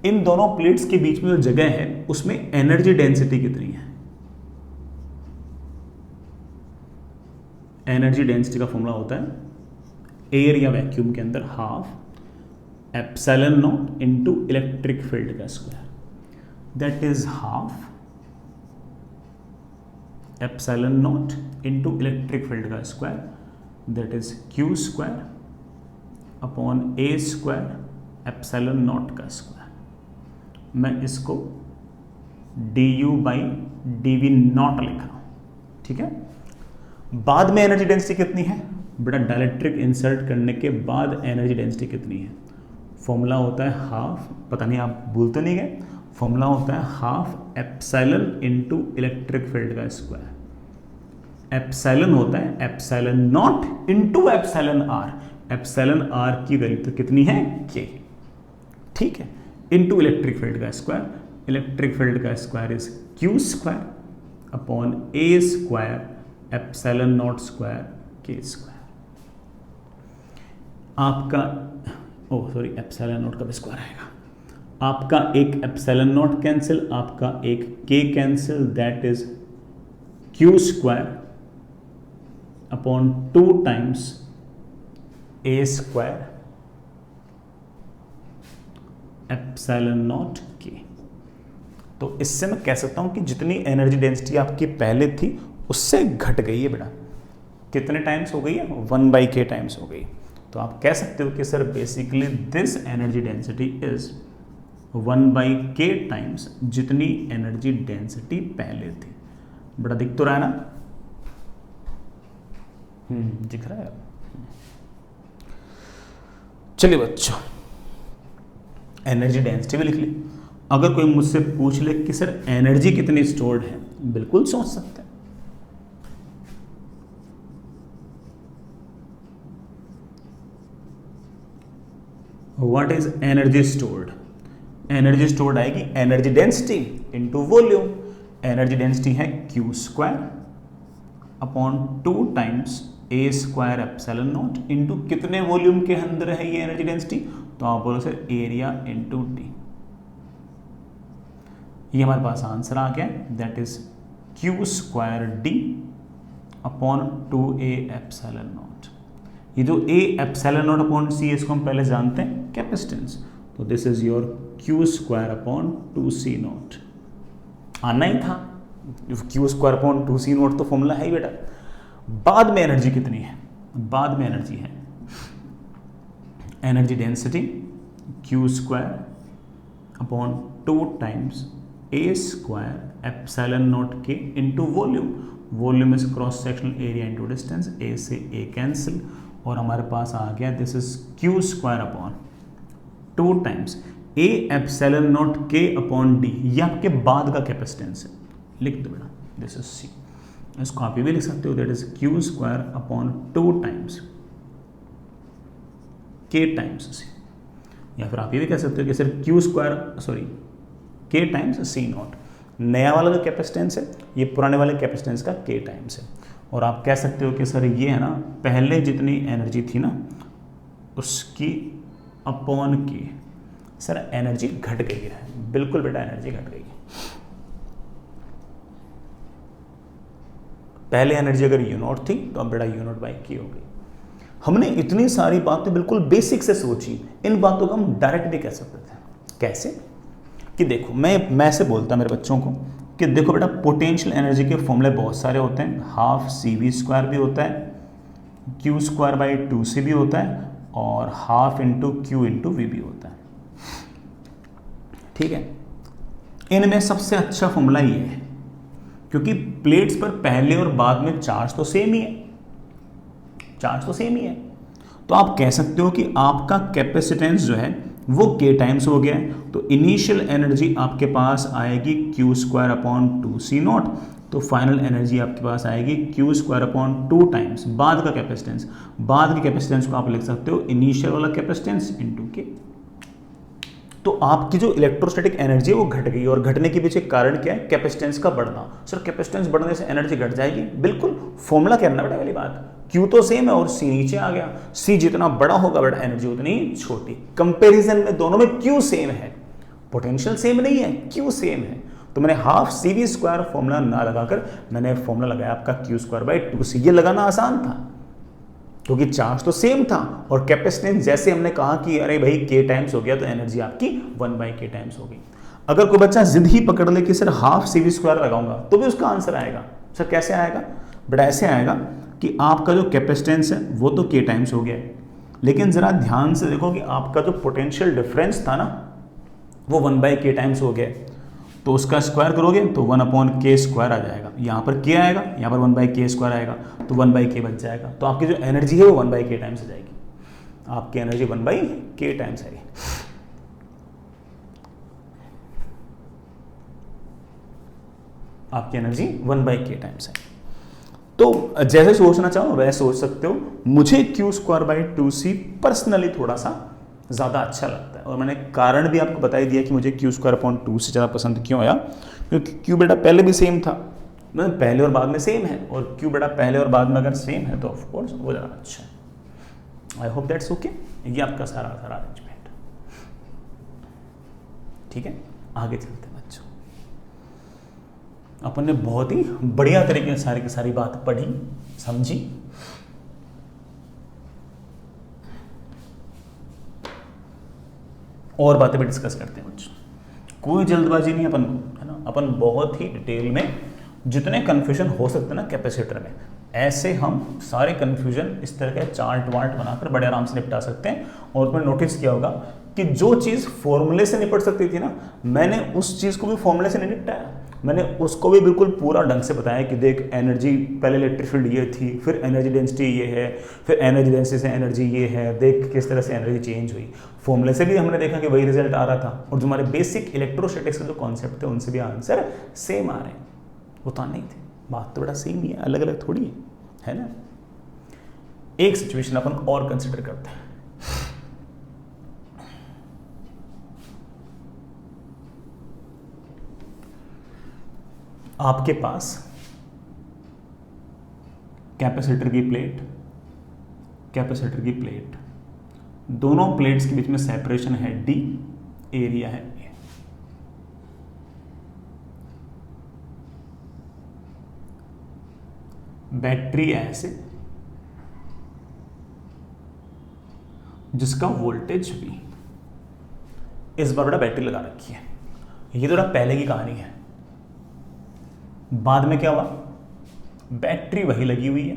इन दोनों प्लेट्स के बीच में जो जगह है उसमें एनर्जी डेंसिटी कितनी है? एनर्जी डेंसिटी का फॉर्मूला होता है एयर या वैक्यूम के अंदर half epsilon naught into electric field का square. That is half epsilon naught into electric field का square, that is Q square upon A square epsilon naught का स्क्वायर। मैं इसको du बाई dv नॉट लिख रहा हूं, ठीक है। बाद में एनर्जी डेंसिटी कितनी है बेटा, डाइलेक्ट्रिक इंसर्ट करने के बाद एनर्जी डेंसिटी कितनी है, फॉर्मूला होता है हाफ, पता नहीं आप भूल तो नहीं गए, फॉर्मूला होता है half epsilon into electric field का स्क्वायर। एप्सिलॉन होता है epsilon naught into epsilon R, epsilon R की वैल्यू तो कितनी है के, ठीक है, इनटू इलेक्ट्रिक फील्ड का स्क्वायर, इलेक्ट्रिक फील्ड का square is Q square upon A square epsilon naught square K square. आपका सॉरी एप्सिलॉन नॉट का भी स्क्वायर आएगा, आपका एक एप्सिलॉन नॉट कैंसिल, आपका एक के cancel, that is Q square upon 2 times A square epsilon naught के। तो इससे मैं कह सकता हूं कि जितनी एनर्जी डेंसिटी आपकी पहले थी उससे घट गई है बेटा, कितने टाइम्स हो गई है, 1/k टाइम्स हो गई। तो आप कह सकते हो कि sir basically this energy density is 1/k times जितनी एनर्जी डेंसिटी पहले थी। बड़ा दिख तो रहा है ना, दिख रहा है। चलिए बच्चों, एनर्जी डेंसिटी भी लिख ली। अगर कोई मुझसे पूछ ले कि सर एनर्जी कितनी स्टोर्ड है, बिल्कुल सोच सकते हैं। What is energy stored, energy stored आएगी energy density into volume. Energy density है Q square upon 2 times A square epsilon naught into कितने वॉल्यूम के अंदर है ये एनर्जी डेंसिटी, तो आप बोलो सर एरिया इनटू डी। ये हमारे पास आंसर आ गया, that is Q square D upon 2a epsilon not. ये जो a एप्सिलॉन नॉट अपॉन सी, इसको हम पहले जानते हैं कैपेसिटेंस, तो this is your Q square upon 2c not. आना ही था, Q square upon 2c not तो फॉर्मूला है ही बेटा। बाद में एनर्जी कितनी है, बाद में एनर्जी है energy density Q square upon 2 times A square epsilon naught K into volume. Volume is cross sectional area into distance, A से ए कैंसिल, और हमारे पास आ गया this is Q square upon 2 times A epsilon naught K upon D. ये आपके बाद का कैपेसिटेंस है, लिख दो बेटा, दिस इज सी। इसको आप ये भी लिख सकते हो, that is Q square upon 2 times के टाइम्स सी, या फिर आप ये भी कह सकते हो कि सर क्यू स्क्वायर सॉरी के टाइम्स सी नॉट। नया वाला जो कैपेसिटेंस है ये पुराने वाले कैपेसिटेंस का के टाइम्स है। और आप कह सकते हो कि सर ये है ना, पहले जितनी एनर्जी थी ना उसकी अपॉन की, सर एनर्जी घट गई है। बिल्कुल बेटा, एनर्जी घट गई है। पहले एनर्जी अगर यू नॉट थी तो अब बेटा यू नॉट बाई के हो गई। हमने इतनी सारी बातें बिल्कुल बेसिक से सोची, इन बातों को हम डायरेक्ट भी कह सकते थे। कैसे कि देखो, मैं ऐसे बोलता मेरे बच्चों को कि देखो बेटा, पोटेंशियल एनर्जी के फॉर्मूले बहुत सारे होते हैं। हाफ CV स्क्वायर भी होता है, क्यू स्क्वायर बाई 2c भी होता है, और half into Q into V भी होता है, ठीक है। इनमें सबसे अच्छा फॉर्मूला ये है, क्योंकि प्लेट्स पर पहले और बाद में चार्ज तो सेम ही है, चार्ज तो सेम ही है। तो आप कह सकते हो कि आपका कैपेसिटेंस जो है वो के टाइम्स हो गया है। तो इनिशियल एनर्जी आपके पास आएगी Q square upon 2c not, तो फाइनल एनर्जी आपके पास आएगी क्यू स्क्वायर अपॉन 2 टाइम्स बाद का कैपेसिटेंस। बाद के कैपेसिटेंस को आप लिख सकते हो इनिशियल वाला कैपेसिटेंस इंटू के। तो आपकी जो इलेक्ट्रोस्टैटिक एनर्जी है वो घट गई, और घटने के पीछे कारण क्या है, कैपेसिटेंस का बढ़ना। सर कैपेसिटेंस बढ़ने से एनर्जी घट जाएगी, बिल्कुल फॉर्मूला करना बेटा वाली बात। क्यू तो सेम है और सी नीचे आ गया, सी जितना बड़ा होगा बेटा एनर्जी उतनी छोटी। कंपैरिजन में दोनों में क्यू सेम है, पोटेंशियल सेम नहीं है, क्यू सेम है। तो मैंने हाफ CV स्क्वायर फॉर्मूला ना लगाकर मैंने फॉर्मूला लगाया आपका क्यू स्क्वायर बाई 2c। ये लगाना आसान था क्योंकि चार्ज तो सेम था, और कैपेसिटेंस जैसे हमने कहा कि अरे भाई के टाइम्स हो गया तो एनर्जी आपकी 1/k टाइम्स हो गई। अगर कोई बच्चा जिद ही पकड़ ले कि sir half C V square लगाऊंगा तो भी उसका आंसर आएगा। सर कैसे आएगा? बड़ा ऐसे आएगा कि आपका जो कैपेसिटेंस है वो तो के टाइम्स हो गया है, लेकिन ज़रा ध्यान से देखो कि आपका जो पोटेंशियल डिफरेंस था ना वो 1/k टाइम्स हो गया है, तो उसका स्क्वायर करोगे तो 1/k स्क्वायर आ जाएगा। यहाँ पर k आएगा, यहाँ पर 1/k स्क्वायर आएगा, तो 1/k बच जाएगा। तो आपकी जो एनर्जी है वो 1/k टाइम्स आ जाएगी। आपकी एनर्जी 1/k टाइम्स आएगी। आपकी एनर्जी 1/k टाइम्स है। तो जैसे सोचना चाहो वैसे सोच सकते हो। मुझे q²/2c पर्सनली थोड़ा सा ज़्यादा अच्छा लगता है, और मैंने कारण भी आपको बता ही दिया कि मुझे q²/2 से ज़्यादा पसंद क्यों आया, क्योंकि q बेटा पहले भी सेम था, मतलब पहले और बाद में सेम है, और q बेटा पहले और बाद में अगर सेम है तो ऑफकोर्स वो ज़्यादा अच्छा है। I hope that's okay. ये आपका सारा अरेंजमेंट, ठीक है। आगे चलते हैं बच्चों। अपन ने बहुत ही बढ़िया तरीके से सारी की सारी बात पढ़ी, समझी। और बातें भी डिस्कस करते हैं बच्चों, कोई जल्दबाजी नहीं अपन को, है ना। अपन बहुत ही डिटेल में जितने कन्फ्यूजन हो सकते हैं ना कैपेसिटर में, ऐसे हम सारे कन्फ्यूजन इस तरह के चार्ट वार्ट बनाकर बड़े आराम से निपटा सकते हैं। और उसमें नोटिस किया होगा कि जो चीज़ फॉर्मूले से निपट सकती थी ना, मैंने उस चीज़ को भी फॉर्मूले से नहीं निपटाया, मैंने उसको भी बिल्कुल पूरा ढंग से बताया कि देख एनर्जी पहले इलेक्ट्रिक फील्ड ये थी, फिर एनर्जी डेंसिटी ये है, फिर एनर्जी डेंसिटी से एनर्जी ये है, देख किस तरह से एनर्जी चेंज हुई। फॉर्मूले से भी हमने देखा कि वही रिजल्ट आ रहा था, और जो हमारे बेसिक इलेक्ट्रोस्टैटिक्स के जो कॉन्सेप्ट थे उनसे भी आंसर सेम आ रहे हैं। वो तो नहीं थे, बात तो बड़ा सेम ही है, अलग अलग थोड़ी है ना। एक सिचुएशन अपन और कंसिडर करते हैं। आपके पास कैपेसिटर की प्लेट, दोनों प्लेट्स के बीच में सेपरेशन है d, एरिया है a। बैटरी ऐसे जिसका वोल्टेज v। इस बार बड़ा बैटरी लगा रखी है, ये थोड़ा पहले की कहानी है। बाद में क्या हुआ, बैटरी वही लगी हुई है,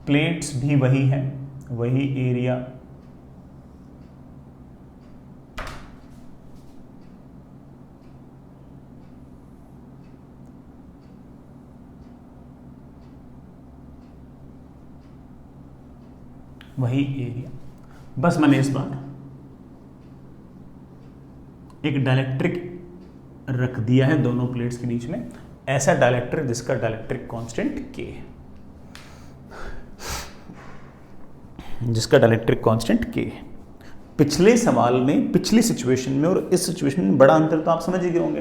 प्लेट्स भी वही है, वही एरिया, वही एरिया। बस मैंने इस बार एक डाइलेक्ट्रिक रख दिया है दोनों प्लेट्स के बीच में, ऐसा डाइलेक्ट्रिक जिसका डाइलेक्ट्रिक कांस्टेंट K है, जिसका डाइलेक्ट्रिक कांस्टेंट K है। पिछले सवाल में, पिछली सिचुएशन में और इस सिचुएशन में बड़ा अंतर तो आप समझ ही गए होंगे।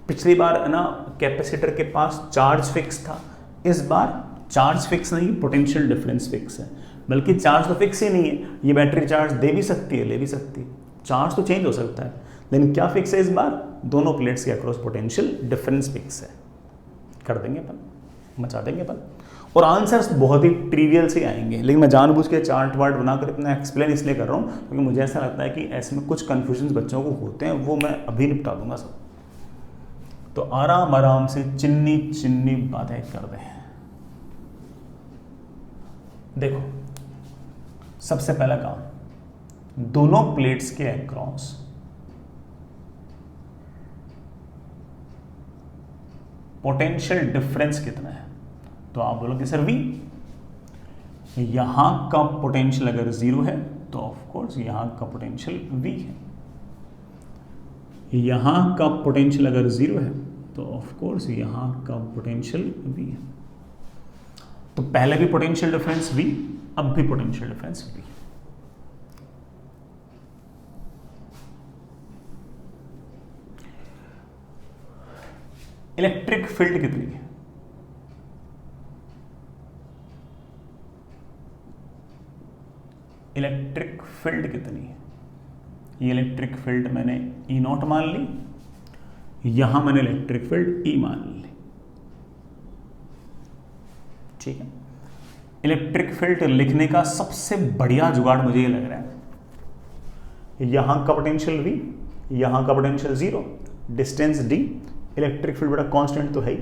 पिछली बार ना कैपेसिटर के पास चार्ज फिक्स था, इस बार चार्ज फिक्स नहीं, पोटेंशियल डिफरेंस फिक्स है। बल्कि चार्ज तो फिक्स ही नहीं है, ये बैटरी चार्ज दे भी सकती है, ले भी सकती है, चार्ज तो चेंज हो सकता है, लेकिन क्या फिक्स है इस बार, दोनों प्लेट्स के अक्रॉस पोटेंशियल डिफरेंस फिक्स है। कर देंगे अपन, मचा देंगे अपन, और आंसर्स बहुत ही ट्रिवियल से आएंगे। लेकिन मैं जानबूझ के चार्ट वार्ट बनाकर इतना एक्सप्लेन इसलिए कर रहा हूँ क्योंकि मुझे ऐसा लगता है कि ऐसे में कुछ कन्फ्यूजन बच्चों को होते हैं, वो मैं अभी निपटा दूंगा सब। तो आराम आराम से चिन्नी चिन्नी बातें कर दें। देखो, सबसे पहला काम, दोनों प्लेट्स के अक्रॉस पोटेंशियल डिफरेंस कितना है, तो आप बोलोगे सर V। यहां का पोटेंशियल अगर 0 है तो ऑफ कोर्स यहां का पोटेंशियल V है, यहां का पोटेंशियल अगर 0 है तो ऑफ कोर्स यहां का पोटेंशियल V है। तो पहले भी पोटेंशियल डिफरेंस V, अब भी potential difference V। Electric field कितनी है, इलेक्ट्रिक फील्ड कितनी है, ये इलेक्ट्रिक फील्ड मैंने E0 मान ली, यहां मैंने इलेक्ट्रिक फील्ड E मान ली, ठीक है। इलेक्ट्रिक फील्ड लिखने का सबसे बढ़िया जुगाड़ मुझे ये लग रहा है यहाँ का पोटेंशियल V, यहाँ का potential 0, distance D, electric field बेटा कांस्टेंट तो है ही,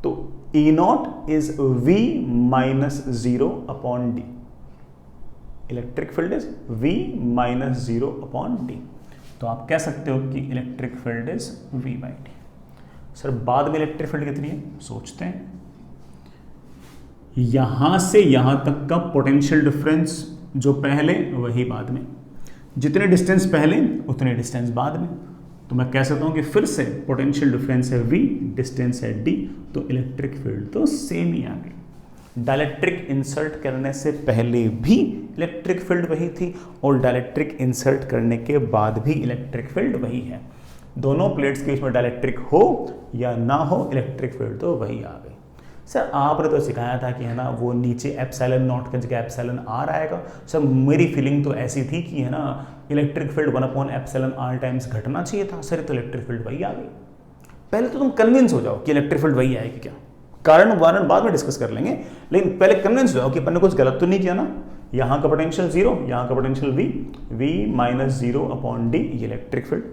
तो E not is V minus 0 upon D, electric field is V minus 0 upon D। तो आप कह सकते हो कि electric field is V by D। Sir बाद में इलेक्ट्रिक फील्ड कितनी है सोचते हैं। यहां से यहां तक का पोटेंशियल डिफरेंस जो पहले वही बाद में, जितने डिस्टेंस पहले उतने डिस्टेंस बाद में। तो मैं कह सकता हूं कि फिर से पोटेंशियल डिफरेंस है V, डिस्टेंस है D, तो इलेक्ट्रिक फील्ड तो सेम ही आ गई। डाइलेक्ट्रिक इंसर्ट करने से पहले भी इलेक्ट्रिक फील्ड वही थी और डाइलेक्ट्रिक इंसर्ट करने के बाद भी इलेक्ट्रिक फील्ड वही है। दोनों प्लेट्स के बीच में डाइलेक्ट्रिक हो या ना हो, इलेक्ट्रिक फील्ड तो वही आ गई। सर आपने तो सिखाया था कि है ना वो नीचे एप्सिलॉन नॉट की जगह एप्सिलॉन आर आएगा। सर मेरी फीलिंग तो ऐसी थी कि है ना electric field 1 epsilon R times घटना चाहिए था। सर तो इलेक्ट्रिक फील्ड वही आ गई। पहले तो तुम कन्विंस हो जाओ कि इलेक्ट्रिक फील्ड वही आएगी, क्या कारण वारण बाद में डिस्कस कर लेंगे, लेकिन पहले कन्विंस हो जाओ कि अपन ने कुछ गलत तो नहीं किया ना। यहाँ का पोटेंशियल 0, यहाँ का potential V minus 0 upon D, ये इलेक्ट्रिक फील्ड।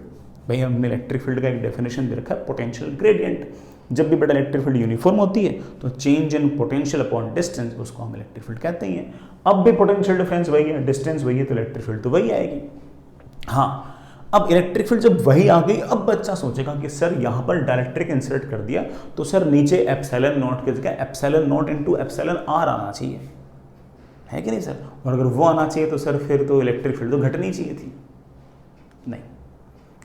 भाई हमने इलेक्ट्रिक फील्ड का एक डेफिनेशन दे रखा है, पोटेंशियल ग्रेडियंट। जब भी बेटा इलेक्ट्रिक फील्ड यूनिफॉर्म होती है तो change in potential upon distance, उसको हम इलेक्ट्रिक फील्ड कहते ही हैं। अब भी पोटेंशियल डिफरेंस वही है, डिस्टेंस वही है, तो इलेक्ट्रिक फील्ड तो वही आएगी। हाँ, अब इलेक्ट्रिक फील्ड जब वही आ गई, अब बच्चा सोचेगा कि सर यहाँ पर डाइलेक्ट्रिक इंसर्ट कर दिया तो सर नीचे एप्सिलॉन नॉट की जगह epsilon naught into epsilon R आना चाहिए, है कि नहीं सर? और अगर वो आना चाहिए तो सर फिर तो इलेक्ट्रिक फील्ड तो घटनी चाहिए थी। नहीं,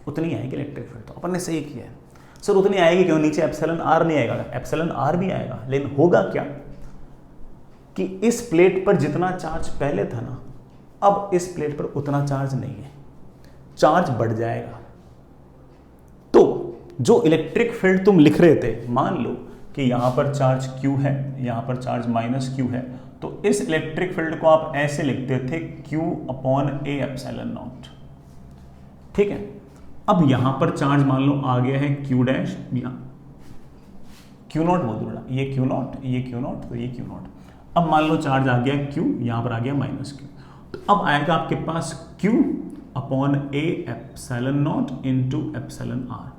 उतनी आएगी इलेक्ट्रिक फील्ड, तो अपन ने सही किया है। सर उतनी आएगी क्यों? नीचे एप्सिलॉन आर नहीं आएगा, एप्सिलॉन आर भी आएगा, लेकिन होगा क्या कि इस प्लेट पर जितना चार्ज पहले था ना, अब इस प्लेट पर उतना चार्ज नहीं है, चार्ज बढ़ जाएगा। तो जो इलेक्ट्रिक फील्ड तुम लिख रहे थे, मान लो कि यहां पर चार्ज Q है, यहां पर चार्ज माइनस Q है, तो इस इलेक्ट्रिक फील्ड को आप ऐसे लिखते थे Q upon A epsilon not, ठीक है। अब यहां पर चार्ज मान लो आ गया है Q डैश, Q नॉट बोल दो, ये Q नॉट, ये Q नॉट, तो ये Q नॉट। अब मान लो चार्ज आ गया Q, यहां पर आ गया माइनस Q, तो अब आएगा आपके पास Q upon A epsilon naught into epsilon R,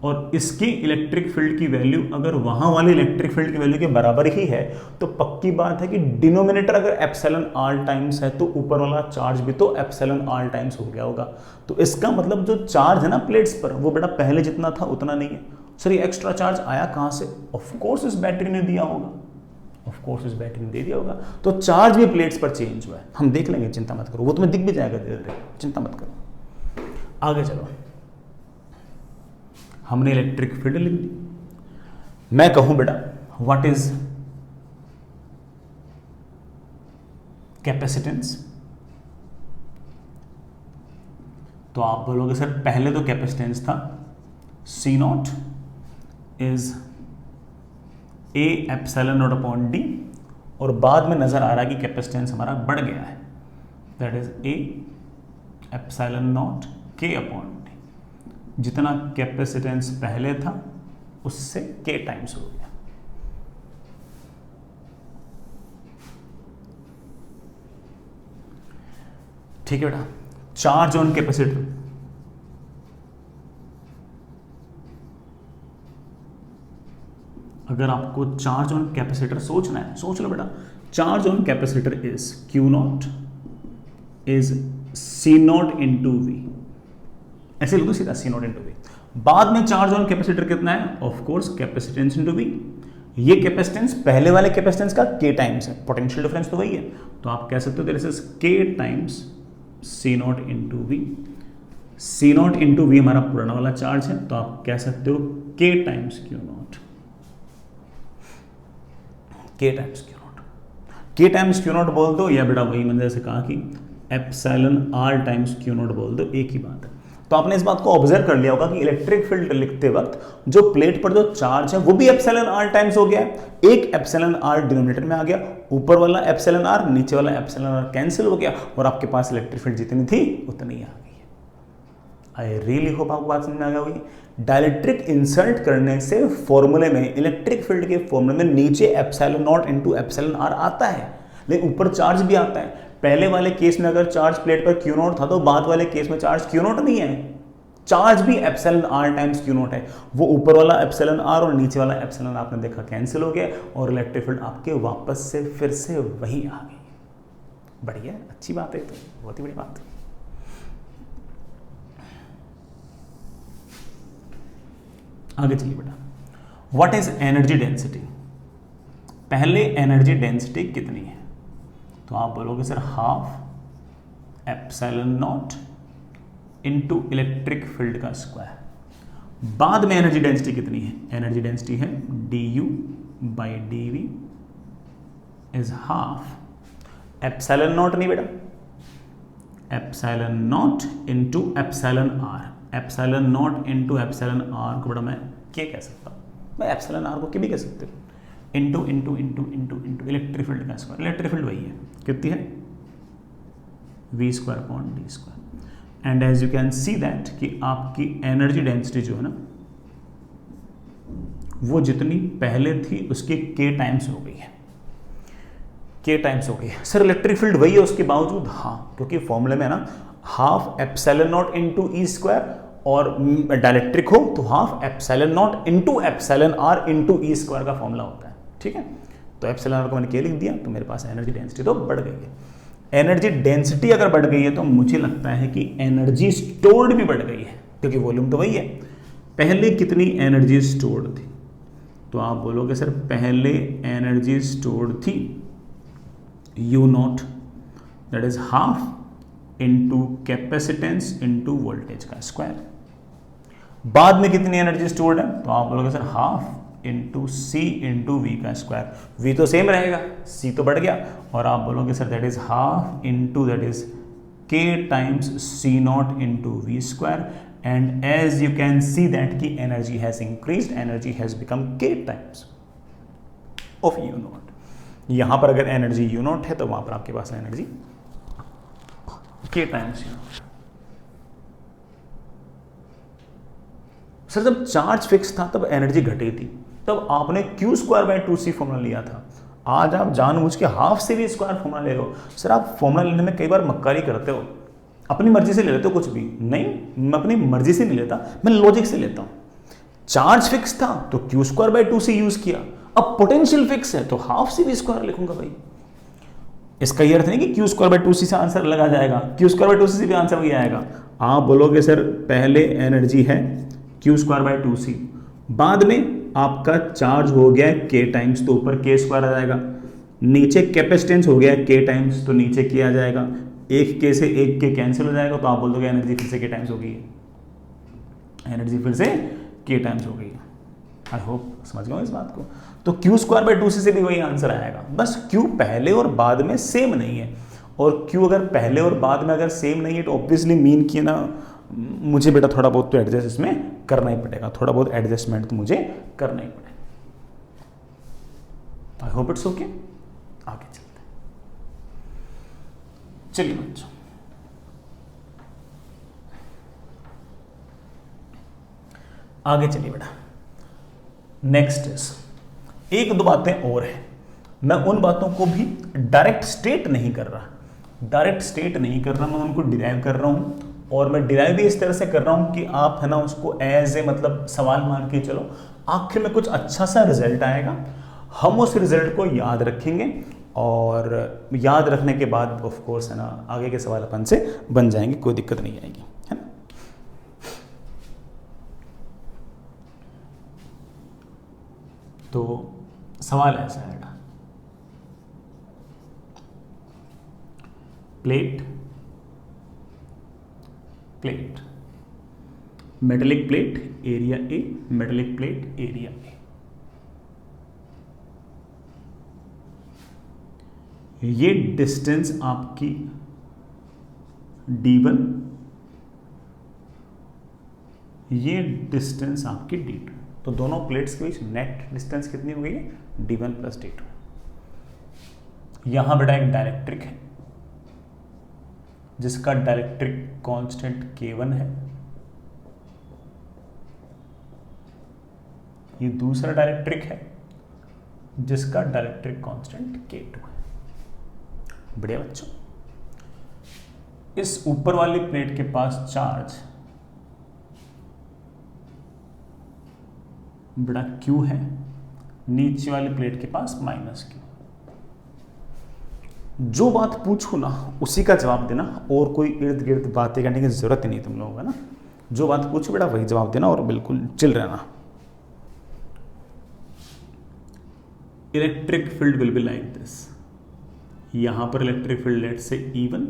और इसकी इलेक्ट्रिक फील्ड की वैल्यू अगर वहां वाली इलेक्ट्रिक फील्ड की वैल्यू के बराबर ही है तो पक्की बात है कि डिनोमिनेटर अगर एप्सिलॉन आर टाइम्स है तो ऊपर वाला चार्ज भी तो एप्सिलॉन आर टाइम्स हो गया होगा। तो इसका मतलब जो चार्ज है ना प्लेट्स पर, वो बेटा पहले जितना था उतना नहीं है। सर ये एक्स्ट्रा चार्ज आया कहां से? ऑफ कोर्स इस बैटरी ने दिया होगा, ऑफ कोर्स इस बैटरी ने दे दिया होगा। तो चार्ज भी प्लेट्स पर चेंज हुआ है, हम देख लेंगे, चिंता मत करो, वो तुम्हें दिख भी जाएगा धीरे धीरे, चिंता मत करो। आगे चलो, हमने इलेक्ट्रिक फील्ड लिख दी। मैं कहूं बेटा व्हाट इज कैपेसिटेंस, तो आप बोलोगे सर पहले तो कैपेसिटेंस था C not is A epsilon naught upon D, और बाद में नजर आ रहा है कि कैपेसिटेंस हमारा बढ़ गया है, that is A epsilon naught K upon D। जितना कैपेसिटेंस पहले था उससे K टाइम्स हो गया। ठीक है बेटा, चार्ज ऑन कैपेसिटर, अगर आपको चार्ज ऑन कैपेसिटर सोचना है, सोच लो बेटा, charge on capacitor is Q not is C not into V, ऐसे लिखो सीधा C नॉट इंटू V। बाद में चार्ज ऑन कैपेसिटर कितना है? Of course capacitance into V। ये कैपेसिटेंस पहले वाले कैपेसिटेंस का K टाइम्स है, पोटेंशियल डिफरेंस तो वही है, तो आप कह सकते हो this is K times C not into V। C not into V हमारा पुराना वाला चार्ज है, तो आप कह सकते हो K times Q not, K times Q not. K times Q not बोल दो, या बेटा वही मैंने जैसे कहा कि epsilon R times Q not बोल दो, एक ही बात है। तो आपने इस बात को ऑब्जर्व कर लिया होगा कि इलेक्ट्रिक फील्ड लिखते वक्त जो प्लेट पर जो चार्ज है वो भी एप्सिलॉन आर टाइम्स हो गया है। एक एप्सिलॉन आर डिनोमिनेटर में आ गया, ऊपर वाला एप्सिलॉन आर, नीचे वाला एप्सिलॉन आर कैंसिल हो गया, और आपके पास इलेक्ट्रिक फील्ड जितनी थी उतनी आ गई है। आई रियली होप आपको बात समझ में आ गई होगी। डाइलेक्ट्रिक इंसर्ट करने से फॉर्मूले में, इलेक्ट्रिक फील्ड के फॉर्मूले में नीचे epsilon naught into epsilon R आता है, लेकिन ऊपर चार्ज भी आता है। पहले वाले केस में अगर चार्ज प्लेट पर क्यू नॉट था तो बाद वाले केस में चार्ज क्यू नॉट नहीं है, चार्ज भी epsilon R times Q naught है। वो ऊपर वाला एप्सिलॉन आर और नीचे वाला एप्सिलॉन आपने देखा कैंसिल हो गया और इलेक्ट्रिक फील्ड आपके वापस से फिर से वही आ गई। बढ़िया, अच्छी बात है, तो बहुत ही बड़ी बात है। आगे चलिए बेटा, व्हाट इज एनर्जी डेंसिटी। पहले एनर्जी डेंसिटी कितनी है, तो आप बोलोगे sir half epsilon naught into electric field का स्क्वायर। बाद में एनर्जी डेंसिटी कितनी है, एनर्जी डेंसिटी है du by dv is half epsilon naught, नहीं बेटा, epsilon naught into epsilon R. Epsilon naught into epsilon R को बेटा मैं क्या कह सकता हूँ, मैं एप्सिलॉन आर को क्या भी कह सकते हो, into into into into into electric field का स्क्वायर। इलेक्ट्रिक फील्ड वही है, कितनी है, v square upon D square. And as you can see that कि आपकी एनर्जी डेंसिटी जो है ना, वो जितनी पहले थी उसके k टाइम्स हो गई है, k टाइम्स हो गई है। सर इलेक्ट्रिक फील्ड वही है उसके बावजूद, हाँ, क्योंकि फॉर्मूले में ना half epsilon naught into E square और डायलेक्ट्रिक हो तो half epsilon naught into epsilon R into E square का फॉर्मूला होता है, ठीक है। तो एप्सिलॉन आर को मैंने क्या लिख दिया, तो मेरे पास एनर्जी डेंसिटी तो बढ़ गई है। एनर्जी डेंसिटी अगर बढ़ गई है तो मुझे लगता है कि एनर्जी स्टोर्ड भी बढ़ गई है, क्योंकि वॉल्यूम तो वही है। पहले कितनी एनर्जी स्टोर्ड थी, तो आप बोलोगे सर पहले एनर्जी स्टोर्ड थी U naught, that is half into capacitance into voltage का स्क्वायर। बाद में कितनी एनर्जी स्टोर्ड है, तो आप बोलोगे sir half into C into V का स्क्वायर। वी तो सेम रहेगा, सी तो बढ़ गया, और आप बोलोगे sir that is half into that is K times C naught into V square. And as you can see that की energy has increased, energy has become के टाइम्स ऑफ यू नॉट। यहां पर अगर एनर्जी यू नॉट है तो वहां पर आपके पास एनर्जी के टाइम्स यू नॉट। सर जब चार्ज फिक्स था तब एनर्जी घटी थी, तब आपने Q square by 2c formula लिया था। आज आप जानबूझ के हाफ से भी स्क्वायर फॉर्मूला ले रहे हो। सर आप फॉर्मूला लेने में कई बार मक्कारी करते हो, अपनी मर्जी से ले लेते हो कुछ भी। नहीं, मैं अपनी मर्जी से नहीं लेता, मैं लॉजिक से लेता हूं। चार्ज फिक्स था तो Q square by 2c use किया, अब पोटेंशियल फिक्स है तो हाफ से भी स्क्वायर लिखूंगा भाई। इसका ये अर्थ नहीं कि क्यू स्क्वायर बाई 2c से आंसर लगा जाएगा, क्यू स्क्वायर बाई 2c से भी आंसर वही आएगा। आप बोलोगे सर पहले एनर्जी है क्यू स्क्वायर बाई 2c, बाद में आपका चार्ज हो गया के टाइम्स, तो ऊपर के स्क्वायर आ जाएगा, नीचे कैपेसिटेंस हो गया के टाइम्स, तो नीचे के आ जाएगा, एक के से एक के कैंसिल हो जाएगा, तो आप बोल दोगे एनर्जी फिर से के टाइम्स हो गई है, एनर्जी फिर से के टाइम्स हो गई है। आई होप समझ गए इस बात को। तो क्यू स्क्वायर बाई 2c से भी वही आंसर आएगा, बस क्यू पहले और बाद में सेम नहीं है, और क्यू अगर पहले और बाद में अगर सेम नहीं है तो ऑब्वियसली मीन किए ना, मुझे बेटा थोड़ा बहुत तो एडजस्ट इसमें करना ही पड़ेगा, थोड़ा बहुत एडजस्टमेंट तो मुझे करना ही पड़ेगा। I hope it's okay. आगे चलते हैं, चलिए बच्चों, आगे चलिए बेटा। नेक्स्ट इज, एक दो बातें और हैं, मैं उन बातों को भी डायरेक्ट स्टेट नहीं कर रहा, मैं उनको डिराइव कर रहा हूं, और मैं डिराइव भी इस तरह से कर रहा हूं कि आप है ना उसको एज ए मतलब सवाल मान के चलो, आखिर में कुछ अच्छा सा रिजल्ट आएगा, हम उस रिजल्ट को याद रखेंगे, और याद रखने के बाद ऑफ कोर्स है ना आगे के सवाल अपन से बन जाएंगे, कोई दिक्कत नहीं आएगी, है ना। तो सवाल ऐसा है, plate metallic plate area A, metallic plate area A. ये डिस्टेंस आपकी d1, ये डिस्टेंस आपकी d2, तो दोनों प्लेट्स के बीच नेट डिस्टेंस कितनी हो गई है, d1 प्लस d2। यहां बेटा एक डायलेक्ट्रिक है जिसका डायलेक्ट्रिक कांस्टेंट K1 है, ये दूसरा डायलेक्ट्रिक है जिसका डायलेक्ट्रिक कांस्टेंट K2 है। बढ़िया बच्चों, इस ऊपर वाली प्लेट के पास चार्ज बड़ा Q है, नीचे वाली प्लेट के पास -Q। जो बात पूछू ना उसी का जवाब देना, और कोई इर्द गिर्द बातें करने की जरूरत नहीं तुम लोगों का ना। जो बात पूछो बेटा वही जवाब देना और बिल्कुल चिल रहना। Electric field will be like this. यहां पर इलेक्ट्रिक फील्ड लेट से E1,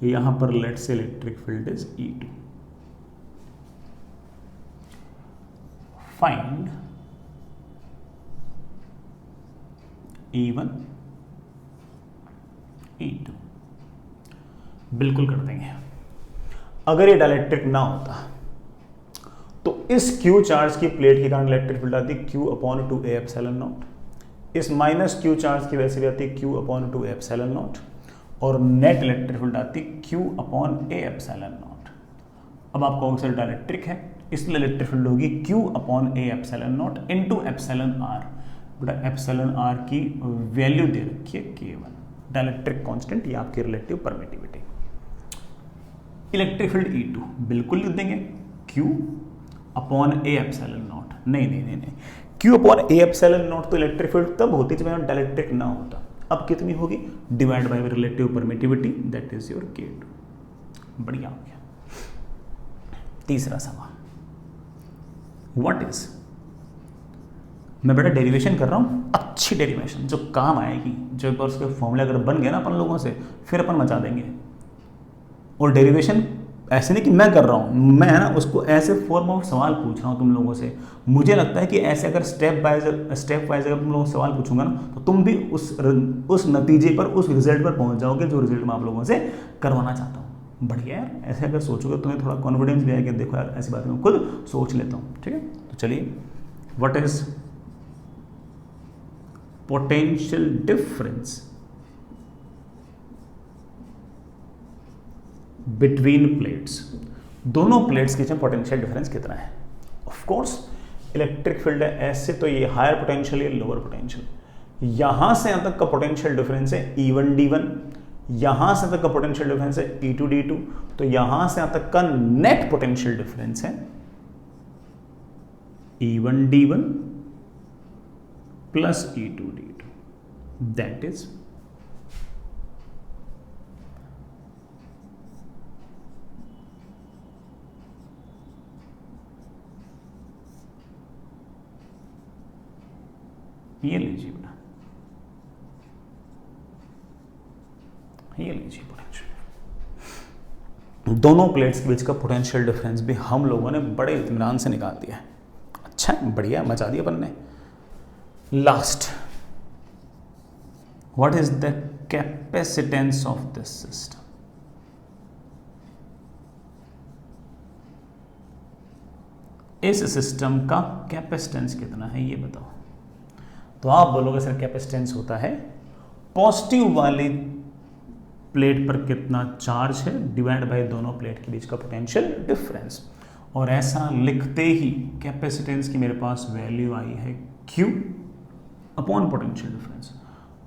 यहां पर लेट से electric field is E2। Find E1 E2। बिल्कुल कर देंगे। अगर ये डाइलेक्ट्रिक ना होता तो इस Q चार्ज की प्लेट के कारण इलेक्ट्रिक फील्ड आती Q/2A/0। इस -Q चार्ज की वजह से भी आती Q/2A/0 और नेट इलेक्ट्रिक फील्ड आती Q/A/0। अब आप कहोगे सर डाइलेक्ट्रिक है इसलिए इलेक्ट्रिक फील्ड होगी Q/A/0 इंटू εr। बेटा εr की वैल्यू दे रखी है K1, डाइलेक्ट्रिक कांस्टेंट, ये आपकी relative permittivity. Electric field E2 बिल्कुल लिख देंगे Q/A/0। नहीं नहीं नहीं नहीं, Q/A/0 तो इलेक्ट्रिक फील्ड तब होती जब यहाँ डाइलेक्ट्रिक ना होता। अब कितनी होगी? Divide by relative permittivity, that is your K2। बढ़िया हो गया। तीसरा सवाल, व्हाट इज, मैं बेटा डेरिवेशन कर रहा हूं, अच्छी डेरिवेशन जो काम आएगी, जो एक बार उसके फॉर्मूले अगर बन गए ना अपन लोगों से फिर अपन मचा देंगे। और डेरिवेशन ऐसे नहीं कि मैं कर रहा हूं, मैं है ना उसको ऐसे फॉर्म ऑफ सवाल पूछ रहा हूं तुम लोगों से। मुझे लगता है कि ऐसे अगर स्टेप वाइज अगर तुम लोगों से सवाल पूछूंगा ना तो तुम भी उस नतीजे पर, उस रिजल्ट पर पहुंच जाओगे जो रिजल्ट मैं आप लोगों से करवाना चाहता हूं। बढ़िया यार, ऐसे अगर सोचोगे तुम्हें थोड़ा कॉन्फिडेंस भी आएगा, देखो यार ऐसी बात मैं खुद सोच लेता हूं। ठीक है, तो चलिए, what is potential difference between plates. दोनों प्लेट्स के बीच में पोटेंशियल डिफरेंस कितना है? ऑफ कोर्स इलेक्ट्रिक फील्ड है ऐसे, तो ये हायर पोटेंशियल, ये लोअर पोटेंशियल। यहां से यहां तक का पोटेंशियल डिफरेंस है E1 D1, यहां से तक का पोटेंशियल डिफरेंस है E2 D2, तो यहां से यहां तक का नेट पोटेंशियल डिफरेंस है E1 D1 plus E2 D2, that is ये लीजिए बेटा, ये लीजिए पोटेंशियल। दोनों प्लेट्स के बीच का पोटेंशियल डिफरेंस भी हम लोगों ने बड़े इत्मीनान से निकाल दिया है। अच्छा, बढ़िया, मचा दिया अपन ने। Last, what is the capacitance of this system? इस सिस्टम का कैपेसिटेंस कितना है ये बताओ। तो आप बोलोगे सर कैपेसिटेंस होता है पॉजिटिव वाली प्लेट पर कितना चार्ज है डिवाइड बाय दोनों प्लेट के बीच का पोटेंशियल डिफरेंस। और ऐसा लिखते ही कैपेसिटेंस की मेरे पास वैल्यू आई है Q upon potential difference.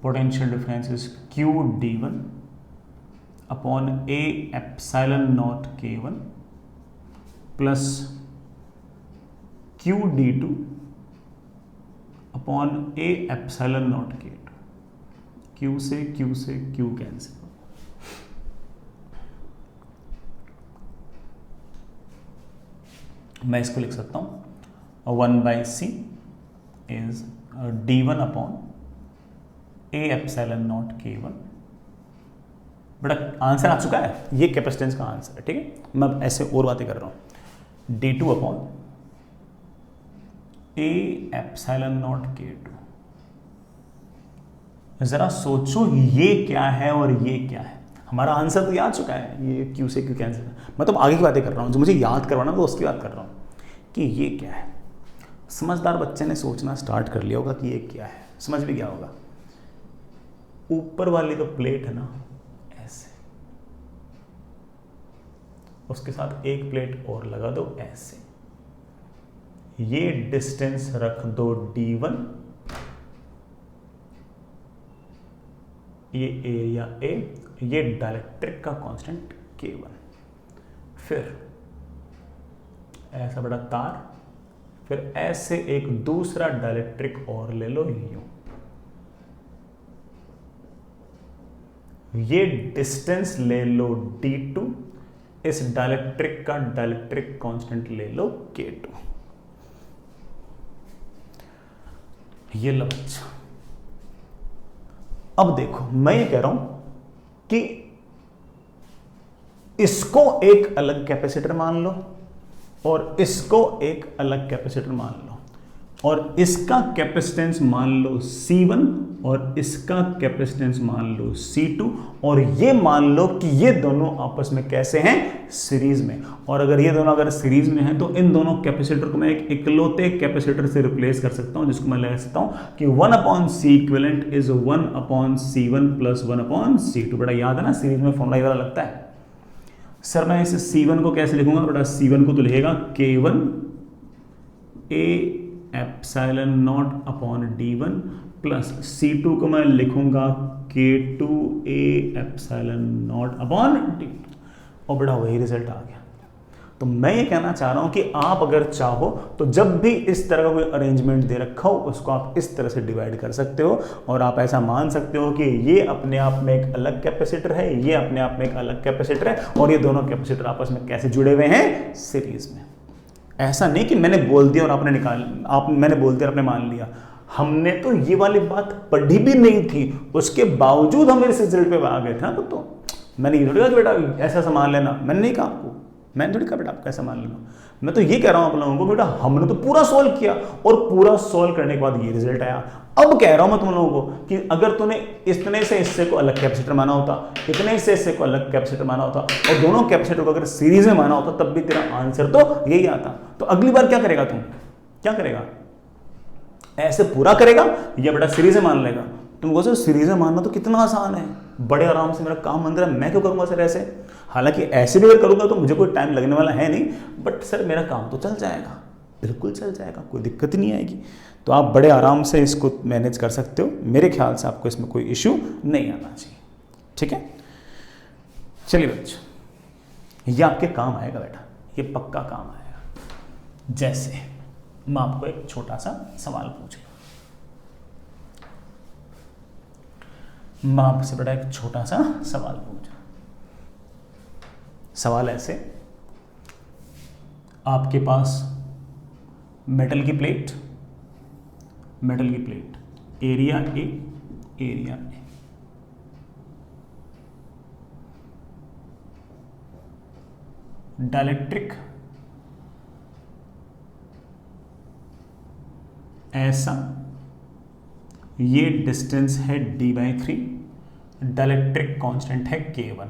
Potential difference is Q D1 upon A/0 K1 plus Q D2 upon A/0 K2। Q से Q कैंसिल। मैं इसको लिख सकता हूं 1/c is D1 upon A/0 K1। बड़ा आंसर आ चुका है, ये कैपेसिटेंस का आंसर है। ठीक है, मैं ऐसे और बातें कर रहा हूं। D2 upon A/0 K2। जरा सोचो ये क्या है और ये क्या है। हमारा आंसर तो याद चुका है, ये Q से Q कैंसिल। मैं तो आगे की बातें कर रहा हूं, जो मुझे याद करवाना तो उसकी बात कर रहा हूं कि ये क्या है। समझदार बच्चे ने सोचना स्टार्ट कर लिया होगा कि ये क्या है, समझ भी गया होगा। ऊपर वाली जो प्लेट है ना ऐसे, उसके साथ एक प्लेट और लगा दो ऐसे, ये डिस्टेंस रख दो D1 ये एरिया ए, ये डाइलेक्ट्रिक का कांस्टेंट K1, फिर ऐसा बड़ा तार, फिर ऐसे एक दूसरा डाइलेक्ट्रिक और ले लो यूं, ये डिस्टेंस ले लो D2, इस डाइलेक्ट्रिक का डाइलेक्ट्रिक कांस्टेंट ले लो K2। ये लो बच्चा। अब देखो मैं ये कह रहा हूं कि इसको एक अलग कैपेसिटर मान लो और इसको एक अलग कैपेसिटर मान लो, और इसका कैपेसिटेंस मान लो C1 और इसका कैपेसिटेंस मान लो C2, और ये मान लो कि ये दोनों आपस में कैसे हैं, सीरीज में। और अगर ये दोनों अगर सीरीज में हैं तो इन दोनों कैपेसिटर को मैं एक इकलौते कैपेसिटर से रिप्लेस कर सकता हूं, जिसको मैं लगा सकता हूं कि 1/C equivalent is 1/C1 plus 1/C2। बड़ा याद है ना, सीरीज में फॉर्मूला ये वाला लगता है। सर मैं इस C1 को कैसे लिखूंगा? बेटा C1 को तो लिखेगा K1 A epsilon naught upon D1 plus C2 को मैं लिखूंगा K2 A epsilon naught upon D, और बेटा वही रिजल्ट आ गया। तो मैं ये कहना चाह रहा हूं कि आप अगर चाहो तो जब भी इस तरह का कोई अरेंजमेंट दे रखा हो उसको आप इस तरह से डिवाइड कर सकते हो, और आप ऐसा मान सकते हो कि ये अपने आप में एक अलग कैपेसिटर है, ये अपने आप में एक अलग कैपेसिटर है, और ये दोनों कैपेसिटर आपस में कैसे जुड़े हुए हैं, सीरीज में। ऐसा नहीं कि मैंने बोल दिया और आपने मैंने बोल दिया और आपने मान लिया। हमने तो ये वाली बात पढ़ी भी नहीं थी, उसके बावजूद हम इस रिजल्ट पे आ गए थे। तो मैंने ये थोड़ी कहा कि बेटा ऐसा ऐसा मान लेना, मैंने नहीं कहा आपको, मैंने थोड़ी कहा बेटा आप कैसा मान लेना। मैं तो ये कह रहा हूं आप लोगों को बेटा हमने तो पूरा सॉल्व किया, और पूरा सॉल्व करने के बाद ये रिजल्ट आया। अब कह रहा हूं मैं तुम लोगों को कि अगर तूने इतने से इससे को अलग कैपेसिटर माना होता, इतने से इससे को अलग कैपेसिटर माना होता, और दोनों कैपेसिटर को अगर सीरीज में माना होता, तब भी तेरा आंसर तो यही आता। तो अगली बार क्या करेगा तुम? क्या करेगा? ऐसे पूरा करेगा या बेटा सीरीज में मान लेगा? तुमको सर सीरीज में मानना तो कितना आसान है, बड़े आराम से मेरा काम बन रहा है, मैं क्यों करूंगा सर ऐसे? हालांकि ऐसे भी अगर करूंगा तो मुझे कोई टाइम लगने वाला है नहीं, बट सर मेरा काम तो चल जाएगा, बिल्कुल चल जाएगा, कोई दिक्कत नहीं आएगी। तो आप बड़े आराम से इसको मैनेज कर सकते हो। मेरे ख्याल से आपको इसमें कोई इश्यू नहीं आना चाहिए। ठीक है, चलिए बच्चों, ये आपके काम आएगा बेटा, ये पक्का काम आएगा। जैसे मैं आपको एक छोटा सा सवाल पूछूं, मैं आपसे बेटा एक छोटा सा सवाल पूछूं। सवाल ऐसे, आपके पास मेटल की प्लेट, एरिया ए, डाइलेक्ट्रिक ऐसा, ये डिस्टेंस है d/3, डाइलेक्ट्रिक कांस्टेंट है K1।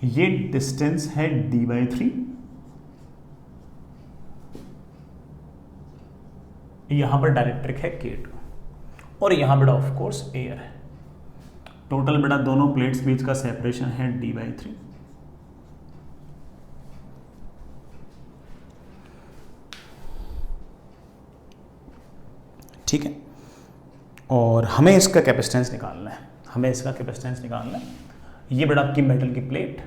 ये डिस्टेंस है d/3, यहां पर डाइलेक्ट्रिक है K2, और यहां बेटा ऑफ कोर्स एयर है। टोटल बेटा दोनों प्लेट्स बीच का सेपरेशन है d/3। ठीक है, और हमें इसका कैपेसिटेंस निकालना है, ये बेटा आपकी मेटल की प्लेट,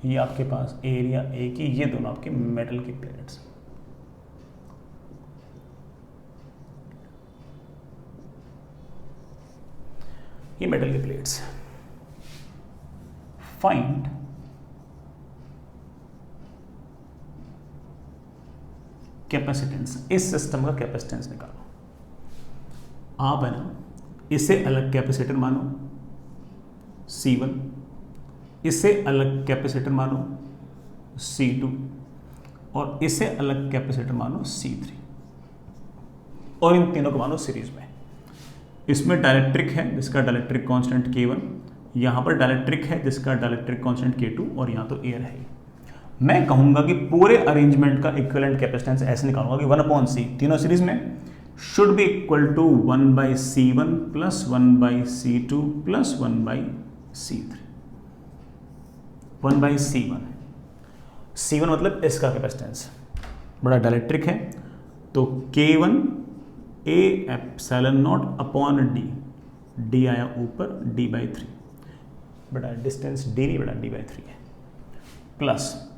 ये आपके पास एरिया ए की, ये दोनों आपकी मेटल की प्लेट्स। ये मेटल की प्लेट्स। फाइंड कैपेसिटेंस, इस सिस्टम का कैपेसिटेंस निकालो। आप है ना इसे अलग कैपेसिटर मानो C1, इसे अलग कैपेसिटर मानो C2, और इसे अलग कैपेसिटर मानो C3, और इन तीनों को मानो सीरीज में। इसमें डाइलेक्ट्रिक है जिसका डाइलेक्ट्रिक कांस्टेंट K1, यहां पर डाइलेक्ट्रिक है जिसका डाइलेक्ट्रिक कांस्टेंट K2, और यहां तो एयर है। मैं कहूंगा कि पूरे अरेंजमेंट का इक्विवेलेंट कैपेसिटेंस ऐसे निकालूंगा कि 1/C, तीनों सीरीज में, should be equal to 1/C1 plus 1/C2 plus 1/C3। C3, 1/C1। C1 मतलब इसका कैपेसिटेंस, बड़ा डायलेक्ट्रिक है तो K1 A epsilon naught upon D, D आया ऊपर D/3, बड़ा डिस्टेंस D नहीं बड़ा D/3 है, प्लस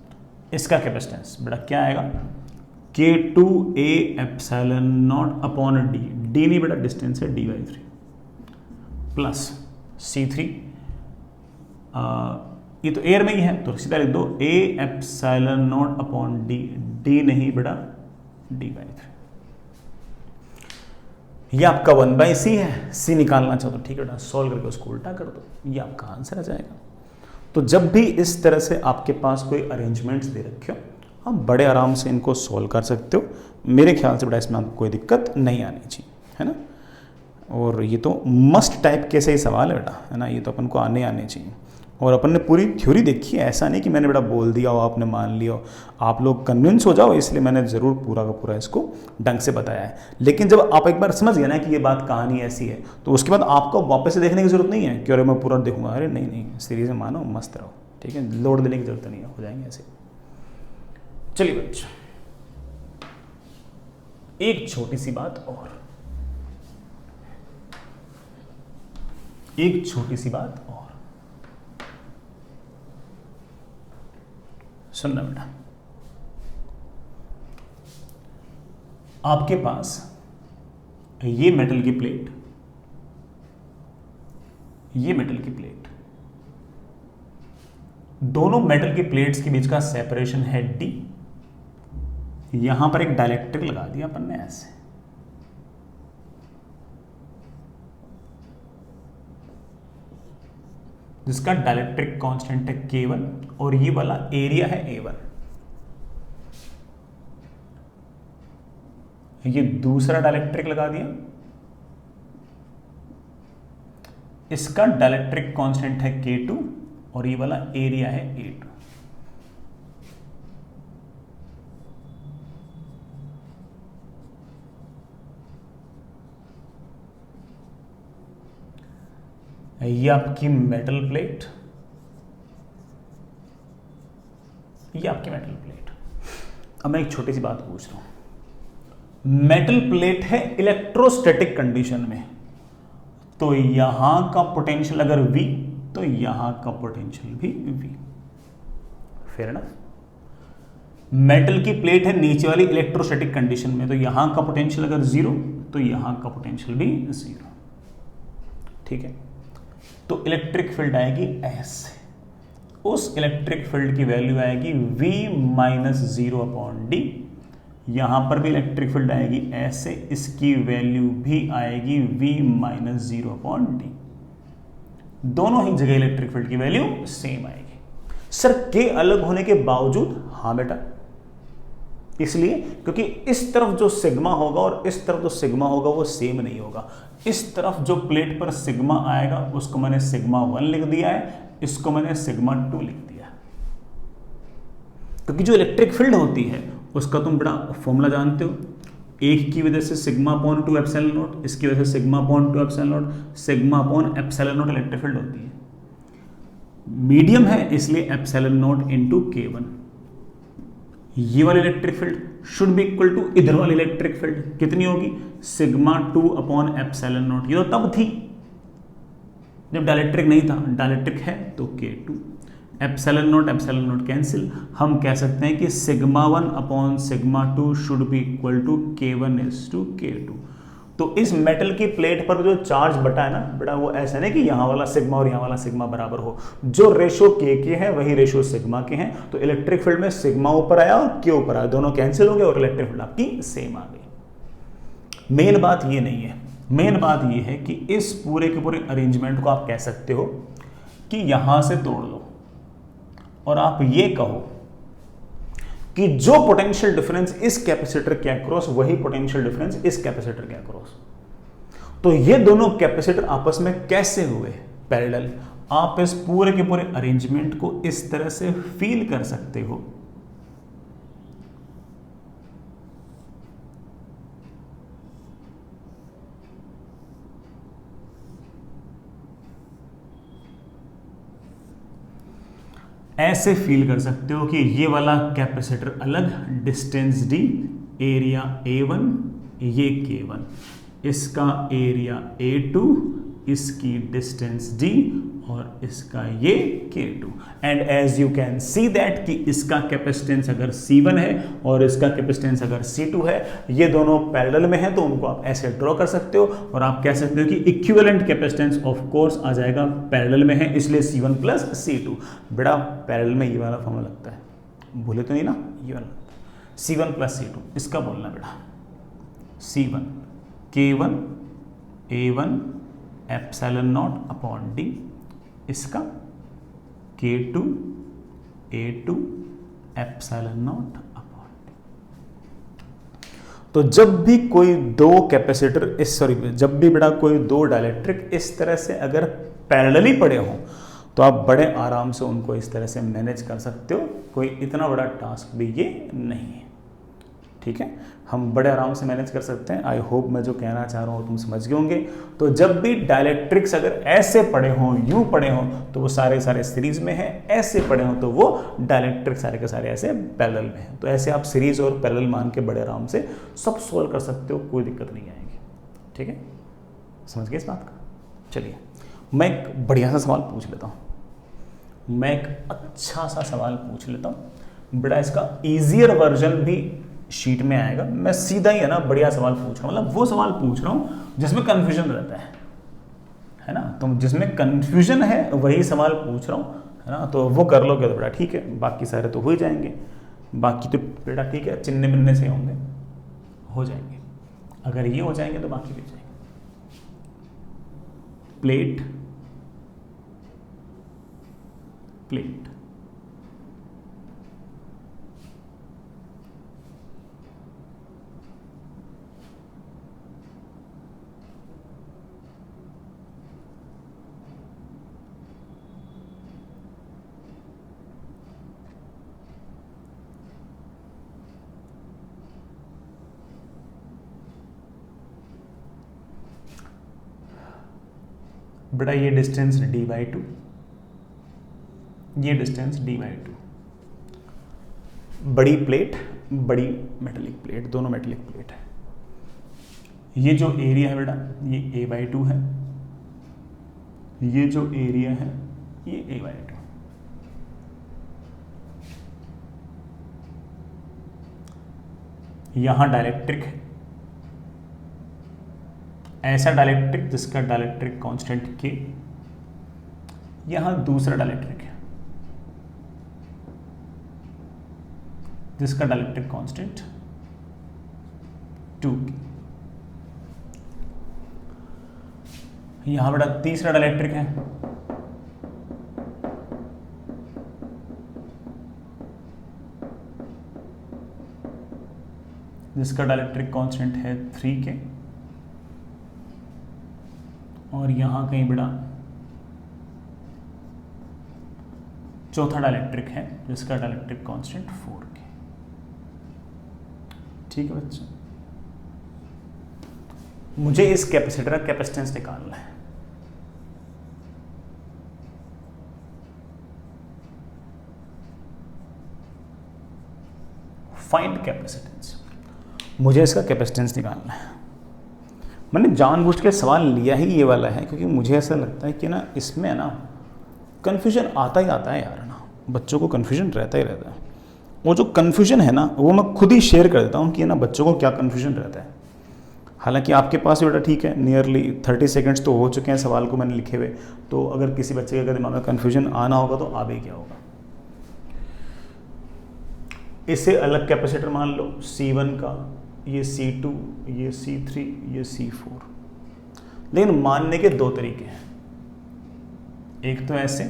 इसका कैपेसिटेंस बड़ा क्या आएगा K2 A epsilon naught upon D, D नहीं बड़ा डिस्टेंस है D/3, प्लस C3 ये तो एयर में ही है तो सीधा लिख दो A epsilon naught upon D, D नहीं बड़ा D/3। ये आपका 1/C है, C निकालना चाहो तो ठीक है बेटा सॉल्व करके उसको उल्टा कर दो, ये आपका आंसर आ जाएगा। तो जब भी इस तरह से आपके पास कोई अरेंजमेंट्स दे रखे हो आप बड़े आराम से इनको सॉल्व कर सकते हो, मेरे ख्याल से बेटा इसमें आपको कोई दिक्कत नहीं आनी चाहिए, है ना। और ये तो मस्ट टाइप के से ही सवाल है बेटा, है ना, ये तो अपन को आने चाहिए। और अपन ने पूरी थ्योरी देखी है, ऐसा नहीं कि मैंने बेटा बोल दिया हो आपने मान लिया हो, आप लोग कन्विंस हो जाओ, इसलिए मैंने ज़रूर पूरा का पूरा इसको ढंग से बताया है। लेकिन जब आप एक बार समझ गए ना कि ये बात कहानी ऐसी है तो उसके बाद आपको वापस से देखने की जरूरत नहीं है कि अरे मैं पूरा देखूंगा, अरे नहीं नहीं सीरीज में मानो मस्त रहो, ठीक है, लोड देने की जरूरत नहीं है, हो जाएंगे ऐसे। चलिए बच्चों एक छोटी सी बात और, एक छोटी सी बात और सुनना बेटा, आपके पास ये मेटल की प्लेट, ये मेटल की प्लेट, दोनों मेटल की प्लेट्स के बीच का सेपरेशन है D, यहां पर एक डाइलेक्ट्रिक लगा दिया अपन ने ऐसे, जिसका डाइलेक्ट्रिक कांस्टेंट है K1 और ये वाला एरिया है A1। ये दूसरा डाइलेक्ट्रिक लगा दिया, इसका डाइलेक्ट्रिक कांस्टेंट है K2 और ये वाला एरिया है A2। ये आपकी मेटल प्लेट, ये आपकी मेटल प्लेट। अब मैं एक छोटी सी बात पूछ रहा हूं, मेटल प्लेट है इलेक्ट्रोस्टैटिक कंडीशन में, तो यहां का पोटेंशियल अगर V तो यहां का पोटेंशियल भी V, फेयर ना। मेटल की प्लेट है नीचे वाली इलेक्ट्रोस्टैटिक कंडीशन में, तो यहां का पोटेंशियल अगर 0 तो यहां का पोटेंशियल भी 0, ठीक है। तो इलेक्ट्रिक फील्ड आएगी ऐसे, उस इलेक्ट्रिक फील्ड की वैल्यू आएगी V-0/D, यहां पर भी इलेक्ट्रिक फील्ड आएगी ऐसे, इसकी वैल्यू भी आएगी V-0/D, दोनों ही जगह इलेक्ट्रिक फील्ड की वैल्यू सेम आएगी। सर के अलग होने के बावजूद, हाँ बेटा, इसलिए क्योंकि इस तरफ जो सिग्मा होगा और इस तरफ जो सिग्मा होगा वो सेम नहीं होगा। इस तरफ जो प्लेट पर सिग्मा आएगा उसको मैंने σ1 लिख दिया है, इसको मैंने σ2 लिख दिया, क्योंकि जो इलेक्ट्रिक फील्ड होती है उसका तुम बड़ा फॉर्मूला जानते हो, एक की वजह से σ/2 एप्सिलॉन नॉट, इसकी वजह से σ/2 एप्सिलॉन नॉट, σ/एप्सिलॉन नॉट इलेक्ट्रिक फील्ड होती है। मीडियम है इसलिए एप्सिलॉन नॉट इंटू K1, ये वाली electric field should be equal to इधर वाली इलेक्ट्रिक फील्ड कितनी होगी σ2/एप्सिलॉन नॉट। ये तो तब थी जब डाइलेक्ट्रिक नहीं था, डाइलेक्ट्रिक है तो K2, एप्सिलॉन नॉट कैंसिल, हम कह सकते हैं कि σ1/σ2 should be equal to K1:K2। तो इस मेटल की प्लेट पर जो चार्ज बटा है ना बेटा, वो ऐसा नहीं कि यहाँ वाला सिग्मा और यहाँ वाला सिग्मा बराबर हो, जो रेशो K के हैं वही रेशो सिग्मा के हैं। तो इलेक्ट्रिक फील्ड में सिग्मा ऊपर आया और K ऊपर आया, दोनों कैंसिल हो गए और इलेक्ट्रिक फील्ड आपकी सेम आ गई। मेन बात ये नहीं है, मेन बात ये है कि इस पूरे के पूरे अरेंजमेंट को आप कह सकते हो कि यहां से तोड़ लो और आप ये कहो कि जो पोटेंशियल डिफरेंस इस कैपेसिटर के अक्रॉस वही पोटेंशियल डिफरेंस इस कैपेसिटर के अक्रॉस। तो ये दोनों कैपेसिटर आपस में कैसे हुए पैरेलल, आप इस पूरे के पूरे अरेंजमेंट को इस तरह से फील कर सकते हो। ऐसे फील कर सकते हो कि ये वाला कैपेसिटर अलग, डिस्टेंस d, एरिया A1, ये K1, इसका एरिया A2, इसकी डिस्टेंस d और इसका ये K2। And as you can see that कि इसका कैपेसिटेंस अगर C1 है और इसका कैपेसिटेंस अगर C2 है, ये दोनों पैरेलल में है, तो उनको आप ऐसे ड्रॉ कर सकते हो और आप कह सकते हो कि इक्विवेलेंट कैपेसिटेंस ऑफ कोर्स आ जाएगा, पैरेलल में है इसलिए C1 प्लस C2। बेटा पैरेलल में ये वाला फॉर्मूला लगता है, भूले तो नहीं ना, ये वाला C1 प्लस C2, इसका बोलना बेटा C1 K1 A1 epsilon naught upon D, इसका K2 A2 epsilon naught upon D. तो जब भी कोई दो कैपेसिटर जब भी बेटा कोई दो डाइलेक्ट्रिक इस तरह से अगर पैरेलली पड़े हों तो आप बड़े आराम से उनको इस तरह से मैनेज कर सकते हो, कोई इतना बड़ा टास्क भी ये नहीं है, ठीक है, हम बड़े आराम से मैनेज कर सकते हैं। आई होप मैं जो कहना चाह रहा हूँ तुम समझ गए होंगे। तो जब भी डायलेक्ट्रिक्स अगर ऐसे पड़े हों, यूं पड़े हों, तो वो सारे सारे सीरीज में हैं, ऐसे पड़े हों तो वो डायलेक्ट्रिक सारे के सारे ऐसे पैरेलल में हैं। तो ऐसे आप सीरीज और पैरेलल मान के बड़े आराम से सब सोल्व कर सकते हो, कोई दिक्कत नहीं आएगी, ठीक है, समझ गए इस बात का। चलिए मैं एक बढ़िया सा सवाल पूछ लेता हूँ, मैं एक अच्छा सा सवाल पूछ लेता हूँ बेटा, इसका ईजियर वर्जन भी शीट में आएगा। मैं सीधा ही है ना बढ़िया सवाल पूछ रहा हूँ, मतलब वो सवाल पूछ रहा हूँ जिसमें कन्फ्यूजन रहता है ना, तो जिसमें कन्फ्यूजन है वही सवाल पूछ रहा हूँ, है ना, तो वो कर लोगे तो बेटा ठीक है, बाकी सारे तो हो ही जाएंगे, बाकी तो बेटा ठीक है चिन्ने मिलने से होंगे, हो जाएंगे, अगर ये हो जाएंगे तो बाकी भी हो जाएंगे। प्लेट प्लेट बेटा ये डिस्टेंस d/2, ये डिस्टेंस d/2, बड़ी प्लेट, बड़ी मेटेलिक प्लेट, दोनों मेटेलिक प्लेट है। ये जो एरिया है बेटा ये a/2 है, ये जो एरिया है ये a/2। यहां डाइलेक्ट्रिक है, ऐसा डाइलेक्ट्रिक जिसका डाइलेक्ट्रिक कांस्टेंट K, यहां दूसरा डाइलेक्ट्रिक है जिसका डाइलेक्ट्रिक कांस्टेंट 2K, यहां बेटा तीसरा डाइलेक्ट्रिक है जिसका डाइलेक्ट्रिक कांस्टेंट है 3K, और यहां कहीं बेटा चौथा डाइलेक्ट्रिक है जिसका डाइलेक्ट्रिक कांस्टेंट 4K, ठीक है बच्चों। मुझे इस कैपेसिटर का कैपेसिटेंस निकालना है, फाइंड कैपेसिटेंस, मुझे इसका कैपेसिटेंस निकालना है। मैंने जानबूझ के सवाल लिया ही ये वाला है क्योंकि मुझे ऐसा लगता है कि ना इसमें ना कन्फ्यूजन आता ही आता है यार, ना बच्चों को कन्फ्यूजन रहता ही रहता है। वो जो कन्फ्यूजन है ना वो मैं खुद ही शेयर कर देता हूँ कि ना बच्चों को क्या कन्फ्यूजन रहता है। हालांकि आपके पास बेटा ठीक है नियरली 30 सेकंड्स तो हो चुके हैं सवाल को मैंने लिखे हुए, तो अगर किसी बच्चे के अगर दिमाग में कन्फ्यूजन आना होगा तो आ भी क्या होगा। इसे अलग कैपेसिटर मान लो, C1 का, ये C2, ये C3, ये C4, लेकिन मानने के दो तरीके हैं। एक तो ऐसे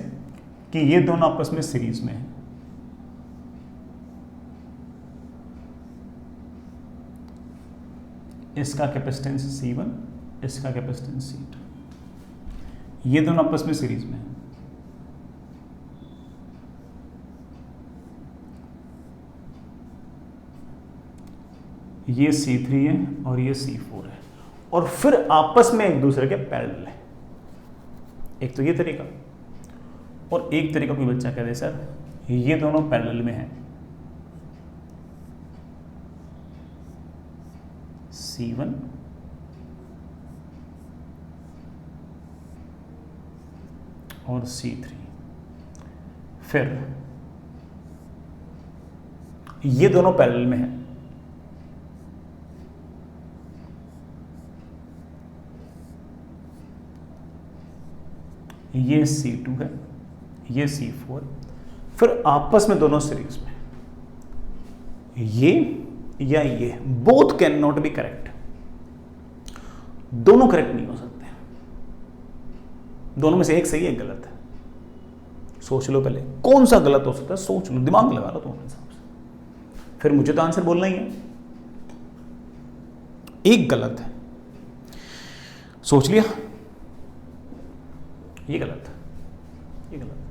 कि ये दोनों आपस में सीरीज में है, इसका कैपेसिटेंस C1, इसका कैपेसिटेंस C2, ये दोनों आपस में सीरीज में है। ये C3 है और ये C4 है, और फिर आपस में एक दूसरे के पैरेलल है। एक तो ये तरीका, और एक तरीका कोई बच्चा कह दे सर ये दोनों पैरेलल में हैं, C1 और C3। फिर ये दोनों पैरेलल में हैं, ये C2 है, ये C4। फिर आपस में दोनों सीरीज में, ये या ये, both can not be correct. दोनों करेक्ट नहीं हो सकते, दोनों में से एक सही एक गलत है। सोच लो पहले कौन सा गलत हो सकता है, सोच लो, दिमाग लगा लो तुम्हारे हिसाब से, फिर मुझे तो आंसर बोलना ही है। एक गलत है, सोच लिया, ये गलत है, ये गलत है।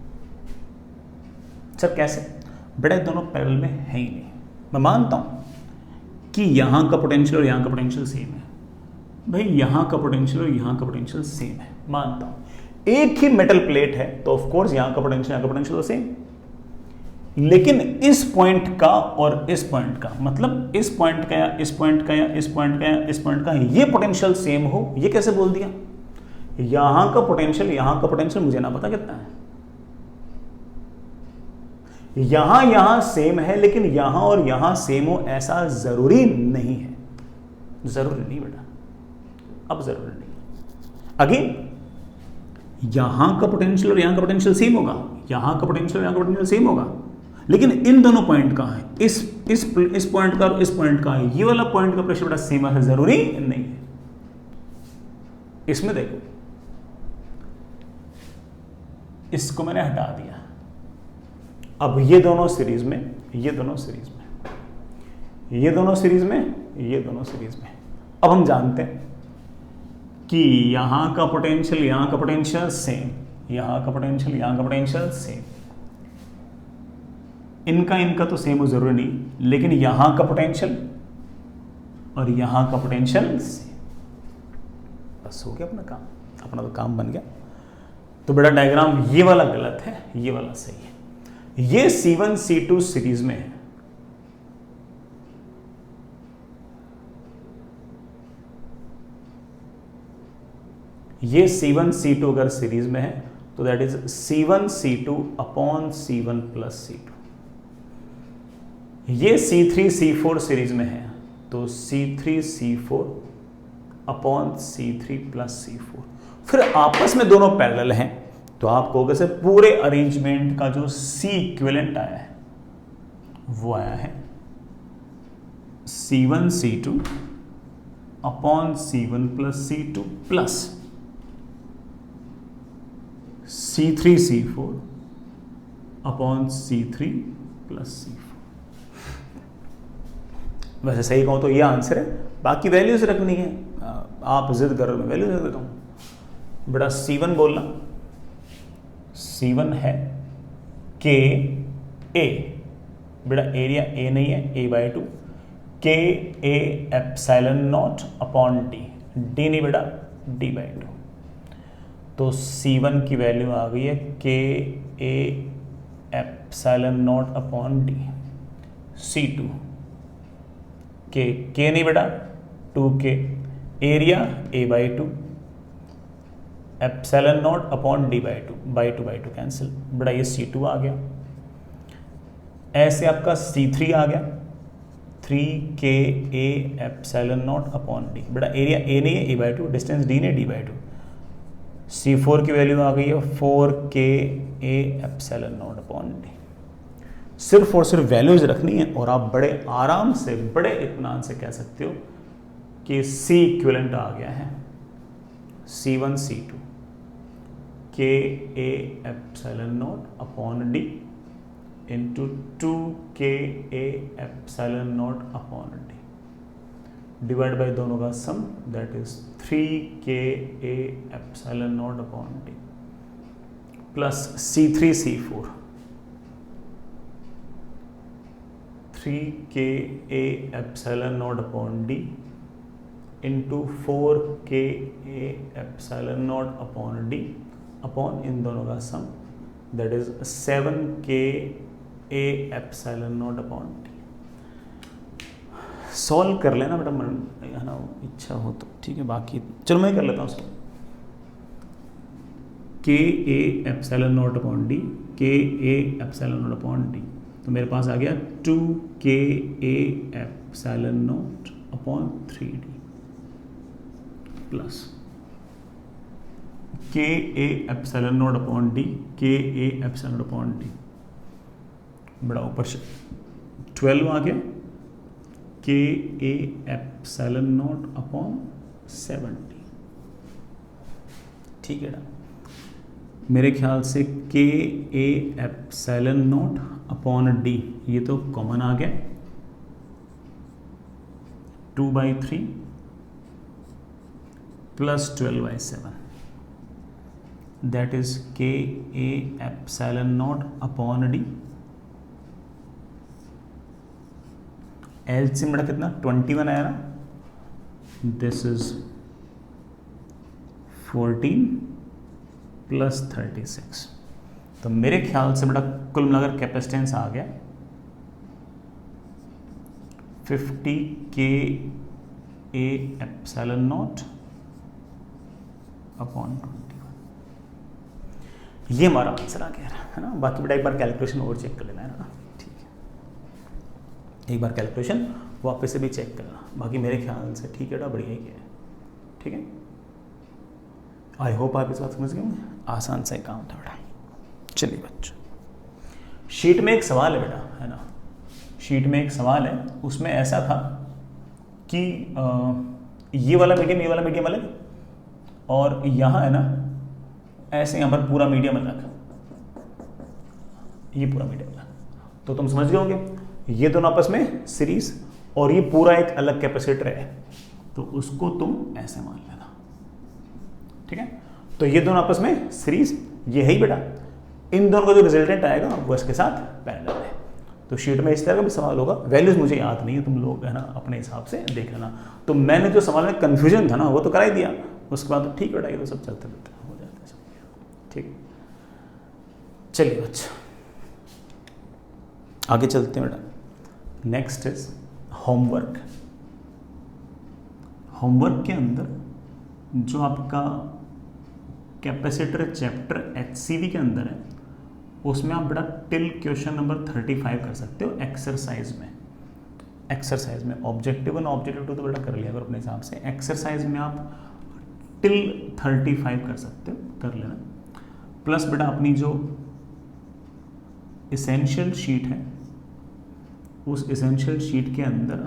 सर कैसे? बेटा दोनों पैरेलल में है ही नहीं। मैं मानता हूं कि यहां का पोटेंशियल और यहां का पोटेंशियल सेम है, भाई यहां का पोटेंशियल और यहां का पोटेंशियल सेम है, मानता हूं। एक ही मेटल प्लेट है तो ऑफ कोर्स यहां का पोटेंशियल यहां का पोटेंशियल तो सेम, लेकिन इस पॉइंट का और इस पॉइंट का, मतलब इस पॉइंट का या इस पॉइंट का या इस पॉइंट का या इस पॉइंट का ये पोटेंशियल सेम हो, ये कैसे बोल दिया? यहां का पोटेंशियल यहां का पोटेंशियल मुझे ना पता कितना है, यहां सेम है, लेकिन यहां और यहां सेम हो ऐसा जरूरी नहीं है, जरूरी नहीं बेटा, अब जरूरी नहीं। अगेन यहां का पोटेंशियल और यहां का पोटेंशियल सेम होगा, यहां का पोटेंशियल और यहां का पोटेंशियल सेम होगा, लेकिन इन दोनों पॉइंट का है, इस पॉइंट का और इस पॉइंट का, ये वाला पॉइंट का प्रेशर बेटा सेम है, जरूरी नहीं है। इसमें देखो, इसको मैंने हटा दिया, अब ये दोनों सीरीज में, ये दोनों सीरीज में, ये दोनों सीरीज में, ये दोनों सीरीज में। अब हम जानते हैं कि यहां का पोटेंशियल यहां का पोटेंशियल सेम, यहां का पोटेंशियल यहां का पोटेंशियल सेम, इनका तो सेम हो जरूरी नहीं, लेकिन यहां का पोटेंशियल और यहां का पोटेंशियल सेम। बस हो गया अपना काम, अपना तो काम बन गया। तो बेटा डायग्राम ये वाला गलत है, ये वाला सही है। ये C1 C2 सीरीज में है, ये C1 C2 अगर सीरीज में है तो that is C1 C2 upon C1 plus C2। ये C3 C4 सीरीज में है तो C3 C4 upon C3 plus C4। फिर आपस में दोनों पैरेलल हैं, तो आप कहोगे से पूरे अरेंजमेंट का जो C इक्विवेलेंट आया है वो आया है C1 C2 upon C1 plus C2 plus C3 C4 upon C3 plus C4। वैसे सही कहूं तो ये आंसर है, बाकी वैल्यूज रखनी है, आप जिद कर रहे हो, वैल्यूज रख देता हूं। बेटा C1 बोलना, C1 है के ए, बेटा एरिया ए नहीं है, A/2 के A epsilon naught upon D, D नहीं बेटा D/2। तो C1 की वैल्यू आ गई है के A epsilon naught upon D. C2 के नहीं बेटा 2K, area A/2 epsilon naught upon D/2, by two cancel, बड़ा ये C2 आ गया। ऐसे आपका C3 आ गया 3K A epsilon naught upon D, बड़ा एरिया A नहीं है A/2, डिस्टेंस D ने D/2। C4 की वैल्यू आ गई है 4K A epsilon naught upon D। सिर्फ और सिर्फ वैल्यूज रखनी है और आप बड़े आराम से, बड़े इत्मीनान से कह सकते हो कि C इक्विवेलेंट आ गया है C1 C2 K A epsilon naught upon D into 2K A epsilon naught upon D divide by दोनों का sum, that is 3K A epsilon naught upon D plus C3 C4 3K A epsilon naught upon D into 4K A epsilon naught upon D upon इन दोनों का sum, that is 7K A epsilon naught upon T. Solve कर लेना बेटा, है ना, इच्छा हो तो ठीक है, बाकी चलो मैं कर लेता हूँ solve. K A epsilon naught upon D, K A epsilon naught upon D, तो मेरे पास आ गया 2 K A epsilon naught upon 3d plus K A epsilon naught upon D, K A epsilon naught upon D, बड़ा ऊपर से 12 आ गया, के A epsilon naught upon 7d। ठीक है ना, मेरे ख्याल से के A epsilon naught upon D ये तो कॉमन आ गया, 2/3 प्लस 12/7, दैट इज के A epsilon naught upon D. LCM बड़ा कितना 21 आया ना, दिस इज 14 प्लस 36, तो मेरे ख्याल से बड़ा कुल मिलाकर कैपेसिटेंस आ गया 50 के ए एप्सिलॉन नॉट अपॉन 21। ये हमारा आंसर आ गया है ना। बाकी बेटा एक बार कैलकुलेशन और चेक कर लेना है ना, ठीक है, एक बार कैलकुलेशन वापस से भी चेक करना, बाकी मेरे ख्याल से ठीक है बेटा, बढ़िया ही है, ठीक है। आई होप आप इस बात समझ गए होंगे, आसान सा काम था बेटा। चलिए बच्चों, शीट में एक सवाल है बेटा, है ना, शीट में एक सवाल है, उसमें ऐसा था कि ये वाला मीडियम अलग, और यहाँ है ना ऐसे यहाँ पर पूरा मीडियम अलग, ये पूरा मीडियम अलग, तो तुम समझ गए होंगे ये दोनों आपस में सीरीज, और ये पूरा एक अलग कैपेसिटर है, तो उसको तुम ऐसे मान लेना, ठीक है। तो ये दोनों आपस में सीरीज, ये है ही बेटा, इन दोनों का जो रिजल्टेंट आएगा वो इसके साथ पैरेलल है। तो शीट में इस तरह का भी सवाल होगा, वैल्यूज मुझे याद नहीं है, तुम लोग है ना अपने हिसाब से देख लेना। तो मैंने जो सवाल में कंफ्यूजन था ना वो तो करा ही दिया, उसके बाद तो ठीक बेटा, ये तो सब चलते रहते हो जाता है सब, ठीक। चलिए बच्चा आगे चलते हैं बेटा। Next is homework. होमवर्क के अंदर जो आपका कैपेसिटर चैप्टर HCV के अंदर है, उसमें आप बेटा टिल क्वेश्चन नंबर 35 कर सकते हो एक्सरसाइज में। एक्सरसाइज में ऑब्जेक्टिव 1 ऑब्जेक्टिव 2 तो बेटा कर लिया अगर अपने हिसाब से, एक्सरसाइज में आप टिल 35 कर सकते हो, कर लेना। प्लस बेटा अपनी जो इसेंशियल शीट है, उस इसेंशियल शीट के अंदर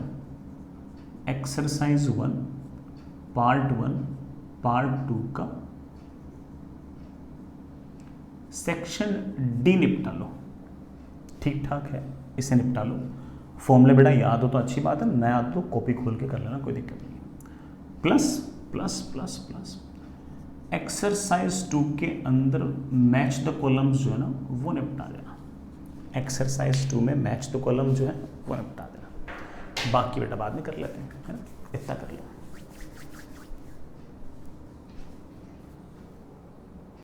एक्सरसाइज 1 पार्ट 1 पार्ट 2 का सेक्शन डी निपटा लो, ठीक ठाक है, इसे निपटा लो। फॉर्मूले बेटा याद हो तो अच्छी बात है, नया तो कॉपी खोल के कर लेना, कोई दिक्कत नहीं। Plus plus plus plus exercise 2 के अंदर मैच द कॉलम्स जो है ना वो निपटा देना। एक्सरसाइज 2 में मैच द कॉलम जो है वो निपटा देना, बाकी बेटा बाद में कर लेते हैं, है ना, इतना कर लो।